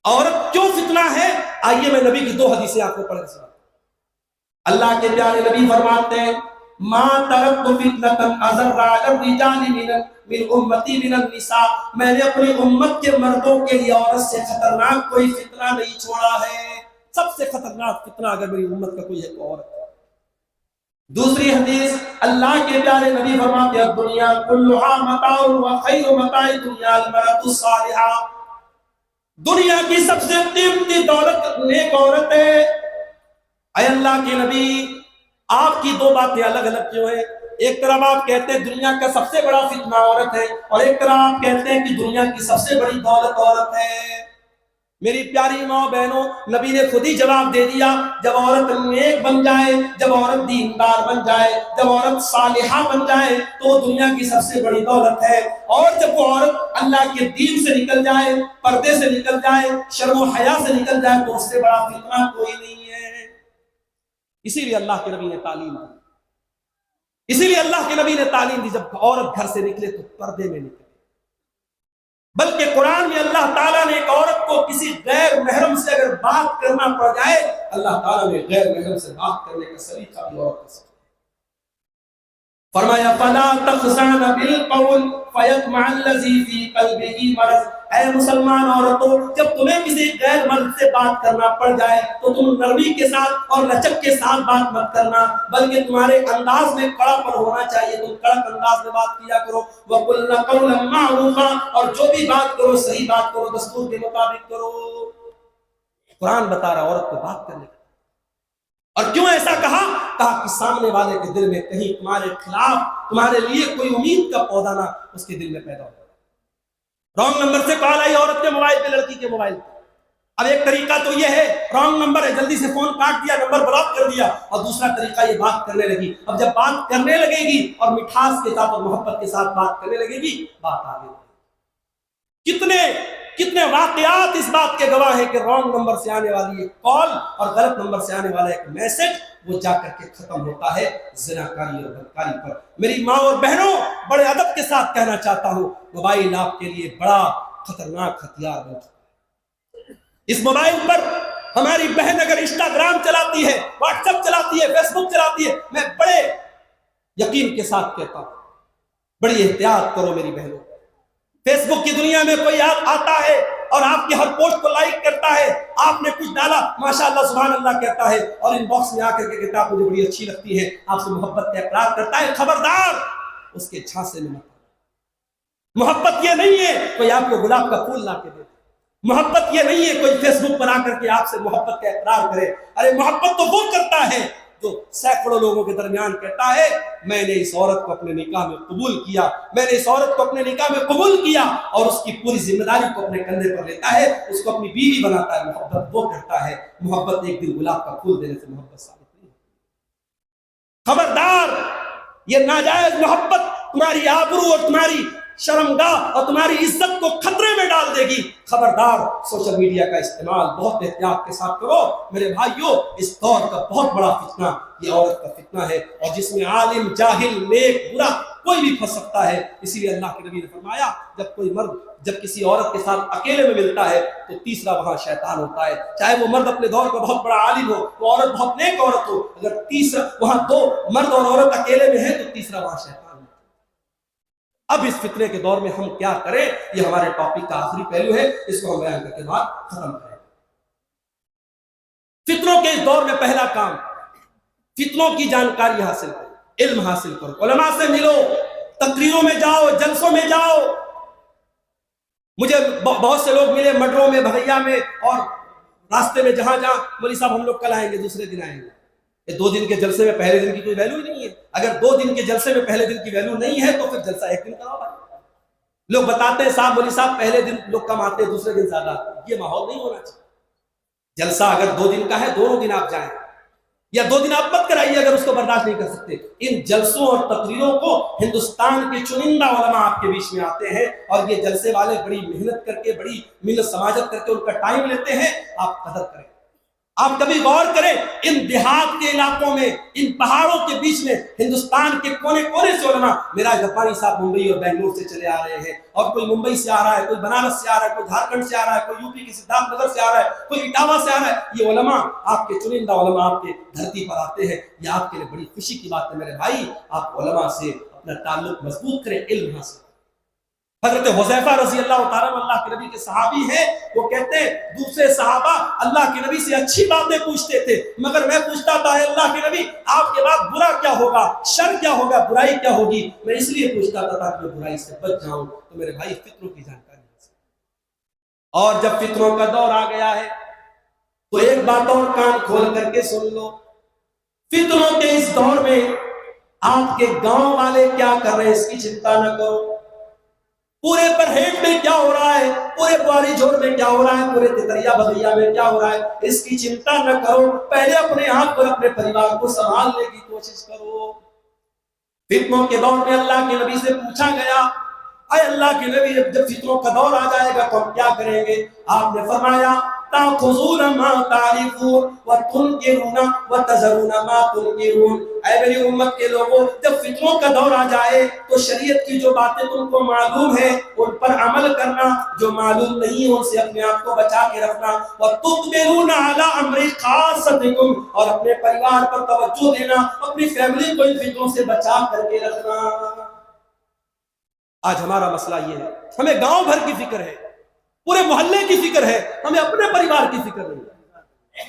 عورت کیوں فتنہ ہے؟ آئیے میں نبی کی 2 حدیثیں آپ کو پڑھ کے سناتا ہوں۔ اللہ کے پیارے نبی فرماتے ہیں ما ترکت فتنة اضر على الرجال من امتی من النساء، میں نے اپنی امت کے مردوں کے لیے عورت سے خطرناک کوئی فتنہ نہیں چھوڑا ہے۔ سب سے خطرناک فتنہ اگر میری امت کا کوئی ہے تو عورت۔ دوسری حدیث اللہ کے پیارے نبی فرماتے ہیں دنیا کلھا متاع وخیر متاع الدنیا المرأة الصالحہ، دنیا کی سب سے قیمتی دولت نیک عورت ہے۔ اے اللہ کے نبی، آپ کی 2 باتیں الگ الگ کیوں ہیں؟ ایک طرف آپ کہتے ہیں دنیا کا سب سے بڑا فتنہ عورت ہے، اور ایک طرف آپ کہتے ہیں کہ دنیا کی سب سے بڑی دولت عورت ہے۔ میری پیاری ماں بہنوں، نبی نے خود ہی جواب دے دیا، جب عورت نیک بن جائے، جب عورت دیندار بن جائے، جب عورت صالحہ بن جائے تو وہ دنیا کی سب سے بڑی دولت ہے۔ اور جب وہ عورت اللہ کے دین سے نکل جائے، پردے سے نکل جائے، شرم و حیا سے نکل جائے تو اس سے بڑا فتنہ کوئی نہیں ہے۔ اسی لیے اللہ کے نبی نے تعلیم دی، اسی لیے اللہ کے نبی نے تعلیم دی، جب عورت گھر سے نکلے تو پردے میں نکلے۔ بلکہ قرآن میں اللہ تعالیٰ نے ایک عورت کو کسی غیر محرم سے اگر بات کرنا پڑ جائے، اللہ تعالیٰ نے غیر محرم سے بات کرنے کا سلیقہ بھی عورت کا فرمایا فَلَا تَخْضَعْنَ بِالْقَوْلِ فَيَطْمَعَ الَّذِي فِي قَلْبِهِ مَرَضٌ، اے مسلمان عورتوں، جب تمہیں کسی غیر مرد سے بات کرنا پڑ جائے تو تم نرمی کے ساتھ اور لچک کے ساتھ بات مت کرنا، بلکہ تمہارے انداز میں کڑا پر ہونا چاہیے، تم کڑک انداز میں بات کیا کرو۔ وَقُلْنَ قَوْلًا مَّعْرُوفًا، اور جو بھی بات کرو صحیح بات کرو، دستور کے مطابق کرو۔ قرآن بتا رہا عورت کو بات کرنے کا۔ اور کیوں ایسا کہا؟ تاکہ سامنے والے کے دل میں کہیں تمہارے خلاف، تمہارے لیے کوئی امید کا پودا نہ اس کے دل میں پیدا ہو۔ رانگ نمبر سے کال آئی عورت کے موبائل پہ، لڑکی کے موبائل پہ۔ اب ایک طریقہ تو یہ ہے رانگ نمبر ہے، جلدی سے فون کاٹ دیا، نمبر بلاک کر دیا، اور دوسرا طریقہ یہ بات کرنے لگی۔ اب جب بات کرنے لگے گی اور مٹھاس کے ساتھ اور محبت کے ساتھ بات کرنے لگے گی، بات آگے کتنے واقعات اس بات کے گواہ ہیں کہ رانگ نمبر سے آنے والی ایک کال اور غلط نمبر سے آنے والا ایک میسج وہ جا کر کے ختم ہوتا ہے زناکاری اور بدکاری پر۔ میری ماں اور بہنوں، بڑے ادب کے ساتھ کہنا چاہتا ہوں، موبائل آپ کے لیے بڑا خطرناک ہتھیار بن چکا ہے۔ اس موبائل پر ہماری بہن اگر انسٹاگرام چلاتی ہے، واٹس ایپ چلاتی ہے، فیس بک چلاتی ہے، میں بڑے یقین کے ساتھ کہتا ہوں بڑی احتیاط کرو میری بہنوں۔ فیس بک کی دنیا میں کوئی آتا ہے اور آپ کی ہر پوسٹ کو لائک کرتا ہے، آپ نے کچھ ڈالا ماشاءاللہ سبحان اللہ کہتا ہے، اور ان باکس میں آ کر کے کتاب مجھے بڑی اچھی لگتی ہے، آپ سے محبت کا اقرار کرتا ہے، خبردار اس کے جھانسے میں مت۔ محبت یہ نہیں ہے کوئی آپ کو گلاب کا پھول لا کے دے، محبت یہ نہیں ہے کوئی فیس بک پر آ کر کے آپ سے محبت کا اقرار کرے۔ ارے محبت تو وہ کرتا ہے جو سینکڑوں لوگوں کے درمیان کہتا ہے میں نے اس عورت کو اپنے نکاح میں قبول کیا، میں نے اس عورت کو اپنے نکاح میں قبول کیا، اور اس کی پوری ذمہ داری کو اپنے کندھے پر لیتا ہے، اس کو اپنی بیوی بناتا ہے۔ محبت وہ کرتا ہے، محبت ایک دن گلاب کا پھول دینے سے محبت ثابت نہیں ہے۔ خبردار، یہ ناجائز محبت تمہاری آبرو اور تمہاری شرمگاہ اور تمہاری عزت کو خطرے میں ڈال دے گی۔ خبردار، سوشل میڈیا کا استعمال بہت احتیاط کے ساتھ کرو میرے بھائیوں۔ اس دور کا بہت بڑا فتنہ یہ عورت کا فتنہ ہے، اور جس میں عالم، جاہل، نیک، برا کوئی بھی پھنس سکتا ہے۔ اسی لیے اللہ کے نبی نے فرمایا جب کوئی مرد جب کسی عورت کے ساتھ اکیلے میں ملتا ہے تو تیسرا وہاں شیطان ہوتا ہے، چاہے وہ مرد اپنے دور کا بہت بڑا عالم ہو، وہ عورت بہت نیک عورت ہو، اگر تیسرا وہاں 2 مرد اور عورت اکیلے میں ہیں تو تیسرا وہاں شیطان۔ اب اس فتنے کے دور میں ہم کیا کریں، یہ ہمارے ٹاپک کا آخری پہلو ہے، اس کو ہم بیان کر کے بعد ختم کریں۔ فتنوں کے اس دور میں پہلا کام، فتنوں کی جانکاری حاصل کرو، علم حاصل کرو، علماء سے ملو، تقریروں میں جاؤ، جلسوں میں جاؤ۔ مجھے بہت سے لوگ ملے مڈروں میں، بھدیا میں، اور راستے میں جہاں مولوی صاحب ہم لوگ کل آئیں گے، دوسرے دن آئیں گے۔ 2 دن کے جلسے میں پہلے دن کی کوئی ویلیو ہی نہیں ہے۔ اگر 2 دن کے جلسے میں پہلے دن کی ویلیو نہیں ہے تو پھر جلسہ 1 دن کراؤ بھائی۔ لوگ بتاتے ہیں صاحب مولوی صاحب پہلے دن لوگ کم آتے ہیں دوسرے دن زیادہ آتے ہیں. یہ ماحول نہیں ہونا چاہیے. جلسہ اگر 2 دن کا ہے 2 دن آپ جائیں, یا 2 دن آپ مت کرائیے اگر اس کو برداشت نہیں کر سکتے. ان جلسوں اور تقریروں کو ہندوستان کے چنندہ علماء آپ کے بیچ میں آتے ہیں, اور یہ جلسے والے بڑی محنت کر کے, بڑی محنت سماجت کر کے ان کا ٹائم لیتے ہیں. آپ قدر کریں. آپ کبھی غور کریں, ان دیہات کے علاقوں میں, ان پہاڑوں کے بیچ میں ہندوستان کے کونے کونے سے علماء, میرا جاپانی صاحب ممبئی اور بنگلور سے چلے آ رہے ہیں, اور کوئی ممبئی سے آ رہا ہے, کوئی بنارس سے آ رہا ہے, کوئی جھارکھنڈ سے آ رہا ہے, کوئی یوپی کے سدھارتھ نگر سے آ رہا ہے, کوئی اٹاوا سے آ رہا ہے. یہ علماء آپ کے چنندہ علماء آپ کے دھرتی پر آتے ہیں. یہ آپ کے لیے بڑی خوشی کی بات ہے میرے بھائی. آپ علماء سے اپنا تعلق مضبوط کریں, علم حاصل. حضرت حذیفہ رضی اللہ تعالیٰ عنہ اللہ کے نبی کے صحابی ہیں, وہ کہتے ہیں دوسرے صحابہ اللہ کے نبی سے اچھی باتیں پوچھتے تھے, مگر میں پوچھتا تھا ہے اللہ کے نبی آپ کے بعد برا کیا ہوگا, شر کیا ہوگا, برائی کیا ہوگی. میں اس لیے پوچھتا تھا کہ میں برائی سے بچ جاؤں. تو میرے بھائی فطروں کی جانکاری حاصل. اور جب فطروں کا دور آ گیا ہے تو ایک بات اور کان کھول کر کے سن لو, فطروں کے اس دور میں آپ کے گاؤں والے کیا کر رہے ہیں اس کی چنتا نہ کرو. پورے برہیٹ میں کیا ہو رہا ہے, پورے بواری جوڑ میں کیا ہو رہا ہے, پورے تتریا بھدیا میں کیا ہو رہا ہے, اس کی چنتا نہ کرو. پہلے اپنے آپ پر, اپنے پریوار کو سنبھالنے کی کوشش کرو. فتنوں کے دور میں اللہ کے نبی سے پوچھا گیا, اے اللہ کے نبی جب فتنوں کا دور آ جائے گا تو ہم کیا کریں گے؟ آپ نے فرمایا تاخذون ما تعرفون وتنکرون وتذرون ما تنکرون. اے میری امت کے لوگوں, جب فتنوں کا دور آ جائے تو شریعت کی جو باتیں تم کو معلوم ہیں ان پر عمل کرنا, جو معلوم نہیں ان سے اپنے آپ کو بچا کے رکھنا. وتقبلون علی امر خاصتکم, اور اپنے پریوار پر توجہ دینا, اپنی فیملی کو ان فتنوں سے بچا کر کے رکھنا. آج ہمارا مسئلہ یہ ہے, ہمیں گاؤں بھر کی فکر ہے, پورے محلے کی فکر ہے, ہمیں اپنے پریوار کی فکر نہیں.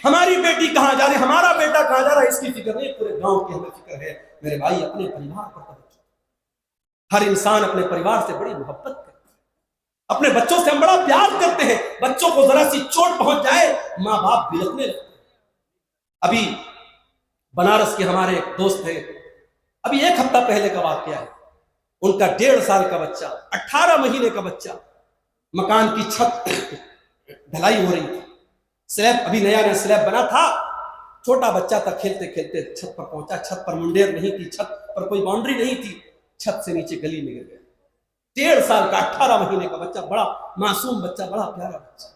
ہماری بیٹی کہاں جا رہی, ہمارا بیٹا کہاں جا رہا ہے, اس کی فکر نہیں. پورے گاؤں کی ہمیں فکر ہے. میرے بھائی اپنے پریوار پر توجہ. ہر انسان اپنے پریوار سے بڑی محبت کرتا ہے, اپنے بچوں سے ہم بڑا پیار کرتے ہیں. بچوں کو ذرا سی چوٹ پہنچ جائے ماں باپ بلکنے لگتے ہیں. ابھی بنارس کے ہمارے ایک دوست ہیں, ابھی 1 ہفتہ پہلے کا واقعہ ہے. ان کا 1.5 سال کا بچہ, 18 مہینے کا بچہ, مکان کی چھت ڈھلائی ہو رہی تھی, سلیب ابھی نیا نیا سلیب بنا تھا, چھوٹا بچہ تھا, کھیلتے کھیلتے چھت پر پہنچا. چھت پر منڈیر نہیں تھی, چھت پر کوئی باؤنڈری نہیں تھی, چھت سے نیچے گلی میں گر گیا. 1.5 سال کا 18 مہینے کا بچہ, بڑا معصوم بچہ, بڑا پیارا بچہ.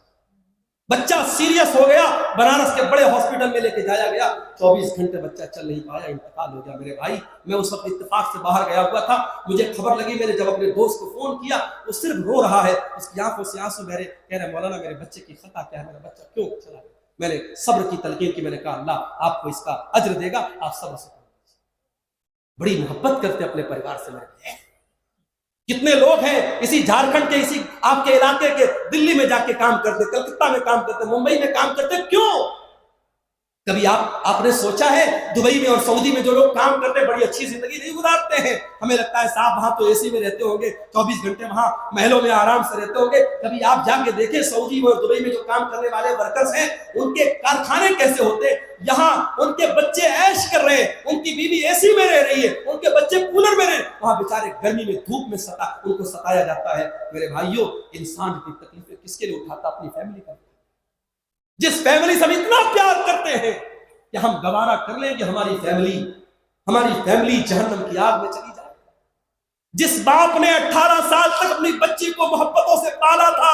بچہ سیریس ہو گیا, بنارس کے بڑے ہاسپٹل میں لے کے جایا گیا. 24 گھنٹے بچہ چل نہیں پایا, انتقال ہو گیا. میرے بھائی میں اس وقت اتفاق سے باہر گیا ہوا تھا, مجھے خبر لگی, میں نے جب اپنے دوست کو فون کیا, وہ صرف رو رہا ہے, اس کی آنکھوں سے آنسو بہ رہے, کہہ رہے مولانا میرے بچے کی خطا کیا ہے, میرا بچہ کیوں چلا گیا. میں نے صبر کی تلقین کی, میں نے کہا اللہ آپ کو اس کا اجر دے گا, آپ صبر سے. بڑی محبت کرتے اپنے پریوار سے. میرے کتنے لوگ ہیں اسی جھارکھنڈ کے, اسی آپ کے علاقے کے, دلی میں جا کے کام کرتے, کلکتہ میں کام کرتے, ممبئی میں کام کرتے. کیوں؟ کبھی آپ نے سوچا ہے دبئی میں اور سعودی میں جو لوگ کام کرتے ہیں بڑی اچھی زندگی نہیں گزارتے ہیں؟ ہمیں لگتا ہے صاحب وہاں تو اے سی میں رہتے ہوں گے, 24 گھنٹے وہاں محلوں میں آرام سے رہتے ہوں گے. کبھی آپ جا کے دیکھیں سعودی میں اور دبئی میں جو کام کرنے والے ورکرز ہیں ان کے کارخانے کیسے ہوتے ہیں. یہاں ان کے بچے عیش کر رہے ہیں, ان کی بیوی اے سی میں رہ رہی ہے, ان کے بچے کولر میں رہ رہے ہیں, وہاں بیچارے گرمی میں دھوپ میں ان کو ستایا جاتا ہے. میرے بھائیوں انسان کی تکلیفیں کس کے لیے اٹھاتا؟ اپنی فیملی کا. جس فیملی سے ہم اتنا پیار کرتے ہیں کہ ہم گوارا کر لیں کہ ہماری فیملی جہنم کی آگ میں چلی جائے. جس باپ نے 18 سال تک اپنی بچی کو محبتوں سے پالا تھا,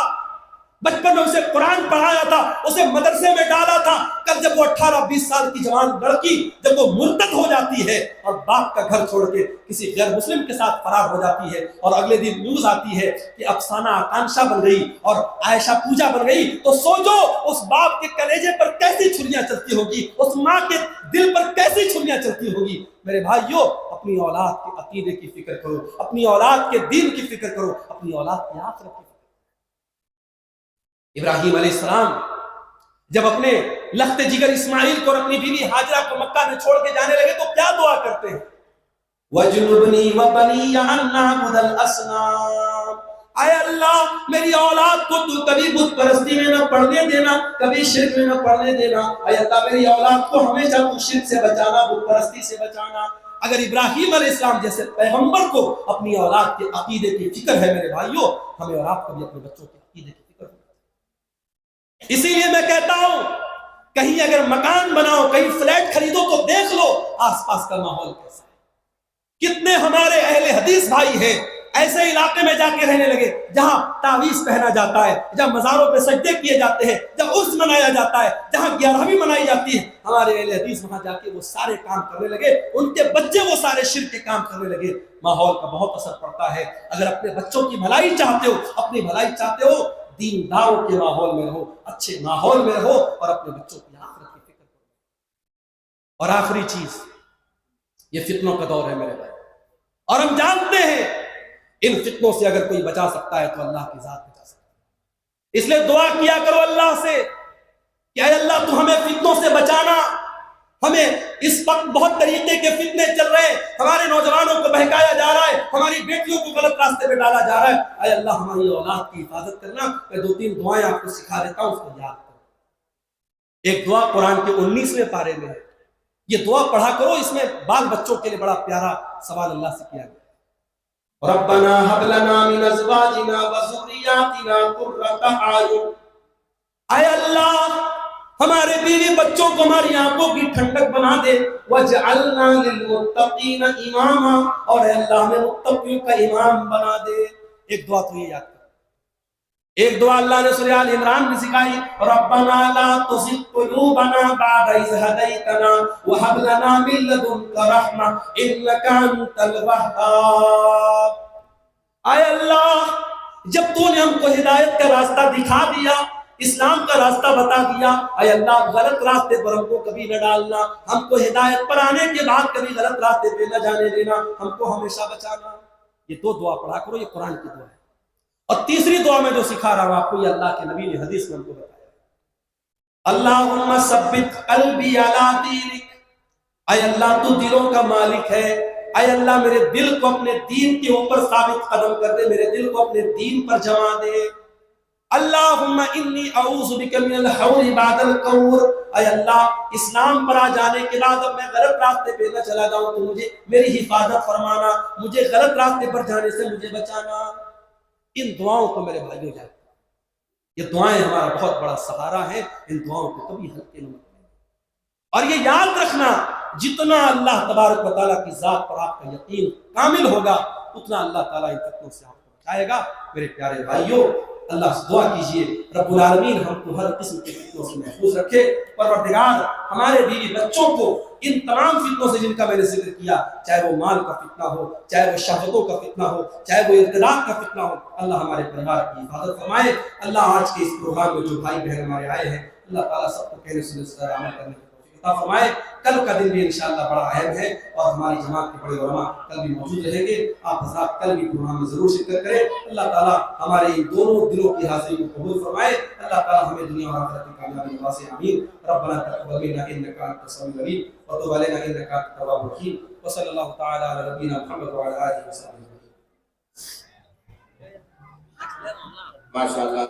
بچپن میں اسے قرآن پڑھایا تھا, اسے مدرسے میں ڈالا تھا, کل جب وہ 18-20 سال کی جوان لڑکی جب وہ مرتد ہو جاتی ہے اور باپ کا گھر چھوڑ کے کسی غیر مسلم کے ساتھ فرار ہو جاتی ہے, اور اگلے دن نیوز آتی ہے کہ افسانہ آکانشا بن گئی اور عائشہ پوجا بن گئی, تو سوچو اس باپ کے کلیجے پر کیسی چھریاں چلتی ہوگی, اس ماں کے دل پر کیسی چھریاں چلتی ہوگی. میرے بھائیوں اپنی اولاد کے عقیدے کی فکر کرو, اپنی اولاد کے دین کی فکر کرو, اپنی اولاد کی آخرت کی. ابراہیم علیہ السلام جب اپنے لخت جگر اسماعیل کو اور اپنی بیوی ہاجرہ کو مکہ میں چھوڑ کے جانے لگے تو کیا دعا کرتے ہیں؟ وَجْنُبْنِي وَبَنِيَّ أَن نَّعْبُدَ الْأَصْنَامَ. اے اللہ میری اولاد کو تو کبھی بت پرستی میں نہ پڑھنے دینا, کبھی شرک میں نہ پڑھنے دینا. اے اللہ میری اولاد کو ہمیشہ تو شرک سے بچانا, بت پرستی سے بچانا. اگر ابراہیم علیہ السلام جیسے پیغمبر کو اپنی اولاد کے عقیدے کی فکر ہے میرے بھائیوں، ہمیں اور آپ کو بھی اپنے بچوں کے عقیدے کی فکر ہے۔ اسی لیے میں کہتا ہوں کہیں اگر مکان بناؤ، کہیں فلیٹ خریدو تو دیکھ لو آس پاس کا ماحول کیسا ہے۔ کتنے ہمارے اہل حدیث بھائی ہیں ایسے علاقے میں جا کے رہنے لگے جہاں تعویذ پہنا جاتا ہے، جہاں مزاروں پہ سجدے کیے جاتے ہیں، جہاں عرس منایا جاتا ہے، جہاں 11ویں منائی جاتی ہے، ہمارے اہل حدیث وہاں جا کے وہ سارے کام کرنے لگے، ان کے بچے وہ سارے شرک کے کام کرنے لگے۔ ماحول کا بہت اثر پڑتا ہے۔ اگر اپنے بچوں کی بھلائی چاہتے ہو، اپنی بھلائی چاہتے ہو، دینداروں کے ماحول میں رہو، اچھے ماحول میں رہو اور اپنے بچوں کی آخرت کی فکر کرو۔ اور آخری چیز، یہ فتنوں کا دور ہے میرے بھائی، اور ہم جانتے ہیں ان فتنوں سے اگر کوئی بچا سکتا ہے تو اللہ کی ذات بچا سکتا ہے۔ اس لیے دعا کیا کرو اللہ سے کہ اے اللہ تو ہمیں فتنوں سے بچانا۔ ہمیں اس وقت بہت طریقے کے فتنے چل رہے ہیں، ہمارے نوجوانوں کو بہکایا جا رہا ہے، ہماری بیٹیوں کو غلط راستے پہ ڈالا جا رہا ہے۔ اے اللہ ہماری اولاد کی حفاظت کرنا۔ میں 2-3 دعائیں آپ کو سکھا دیتا ہوں، اس کو یاد کرو۔ ایک دعا قرآن کے 19ویں پارے میں ہے، یہ دعا پڑھا کرو، اس میں بال بچوں کے لیے بڑا پیارا سوال اللہ سے کیا گیا۔ ربنا هب لنا من ازواجنا وذرياتنا قرة اعين، اے اللہ ہمارے بیوی بچوں کو ہماری آنکھوں کی ٹھنڈک بنا دے، وجعلنا للمتقین اماما، اور اے اللہ ہمیں متقیوں کا امام بنا دے۔ ایک دعا تو یہ یاد کر۔ ایک دعا اللہ نے سورہ آل عمران میں سکھائی، ربنا لا تزغ قلوبنا بعد اذ هديتنا وهب لنا من لدنك رحمة انك انت الوهاب۔ اے اللہ جب تو نے ہم کو ہدایت کا راستہ دکھا دیا، اسلام کا راستہ بتا دیا، اے اللہ غلط راستے پر ہم کو کبھی نہ ڈالنا، ہم کو ہدایت پر آنے کے بعد کبھی غلط راستے پہ نہ جانے دینا، ہم کو ہمیشہ بچانا۔ یہ 2 دعا پڑھا کرو، یہ قرآن کی دعا ہے۔ اور تیسری دعا میں جو سکھا رہا ہوں آپ کو، یہ اللہ کے نبی نے حدیث میں ہم کو بتایا، اللہم ثبت قلبی علی دینک، اے اللہ تو دلوں کا مالک ہے، اے اللہ میرے دل کو اپنے دین کے اوپر ثابت قدم کر دے، میرے دل کو اپنے دین پر جما دے۔ اللہم انی اعوذ بک من الحول بعد القور، اے اللہ اسلام پر آ جانے کے بعد اب میں غلط راستے پہ نہ چلا جاؤں تو مجھے میری حفاظت فرمانا، مجھے غلط راستے پر جانے سے مجھے بچانا۔ ان دعاؤں کو میرے بھائیوں جائے، یہ دعائیں ہمارا بہت بڑا سہارا ہے، ان دعاؤں کو کبھی ہلکے نہ مت لیں۔ اور یہ یاد رکھنا، جتنا اللہ تبارک و تعالیٰ کی ذات پر آپ کا یقین کامل ہوگا، اتنا اللہ تعالیٰ ان فتنوں سے آپ کو بچائے گا۔ میرے پیارے بھائیوں، اللہ سے دعا کیجئے رب العالمین ہم کو ہر قسم کے فتنوں سے محفوظ رکھے۔ پروردگار ہمارے بیوی بچوں کو ان تمام فتنوں سے جن کا میں نے ذکر کیا، چاہے وہ مال کا فتنہ ہو، چاہے وہ شہوتوں کا فتنہ ہو، چاہے وہ ارتداد کا فتنہ ہو، اللہ ہمارے پریوار کی حفاظت فرمائے۔ اللہ آج کے اس پروگرام میں جو بھائی بہن ہمارے آئے ہیں، اللہ تعالیٰ سب کو کہنے سننے عمل کرنے کی توفیق عطا فرمائے۔ کل کا دن بھی انشاءاللہ بڑا اہم ہے اور ہماری جماعت کے بڑے علماء کل بھی موجود رہیں گے، آپ حضرات کل بھی پروگرام میں ضرور شرکت کریں۔ اللہ تعالیٰ ہمارے ان دونوں دلوں کی حاضری کو قبول فرمائے۔ اللہ تعالیٰ ہمیں دنیا اور آخرت کی کامیابی نوازے، آمین۔ ربنا تقبل منا انك انت السميع العليم وتب علينا انك انت التواب الرحيم، وصلى الله تعالى على نبينا محمد وعلى اله وصحبه وسلم۔ ما شاء اللہ۔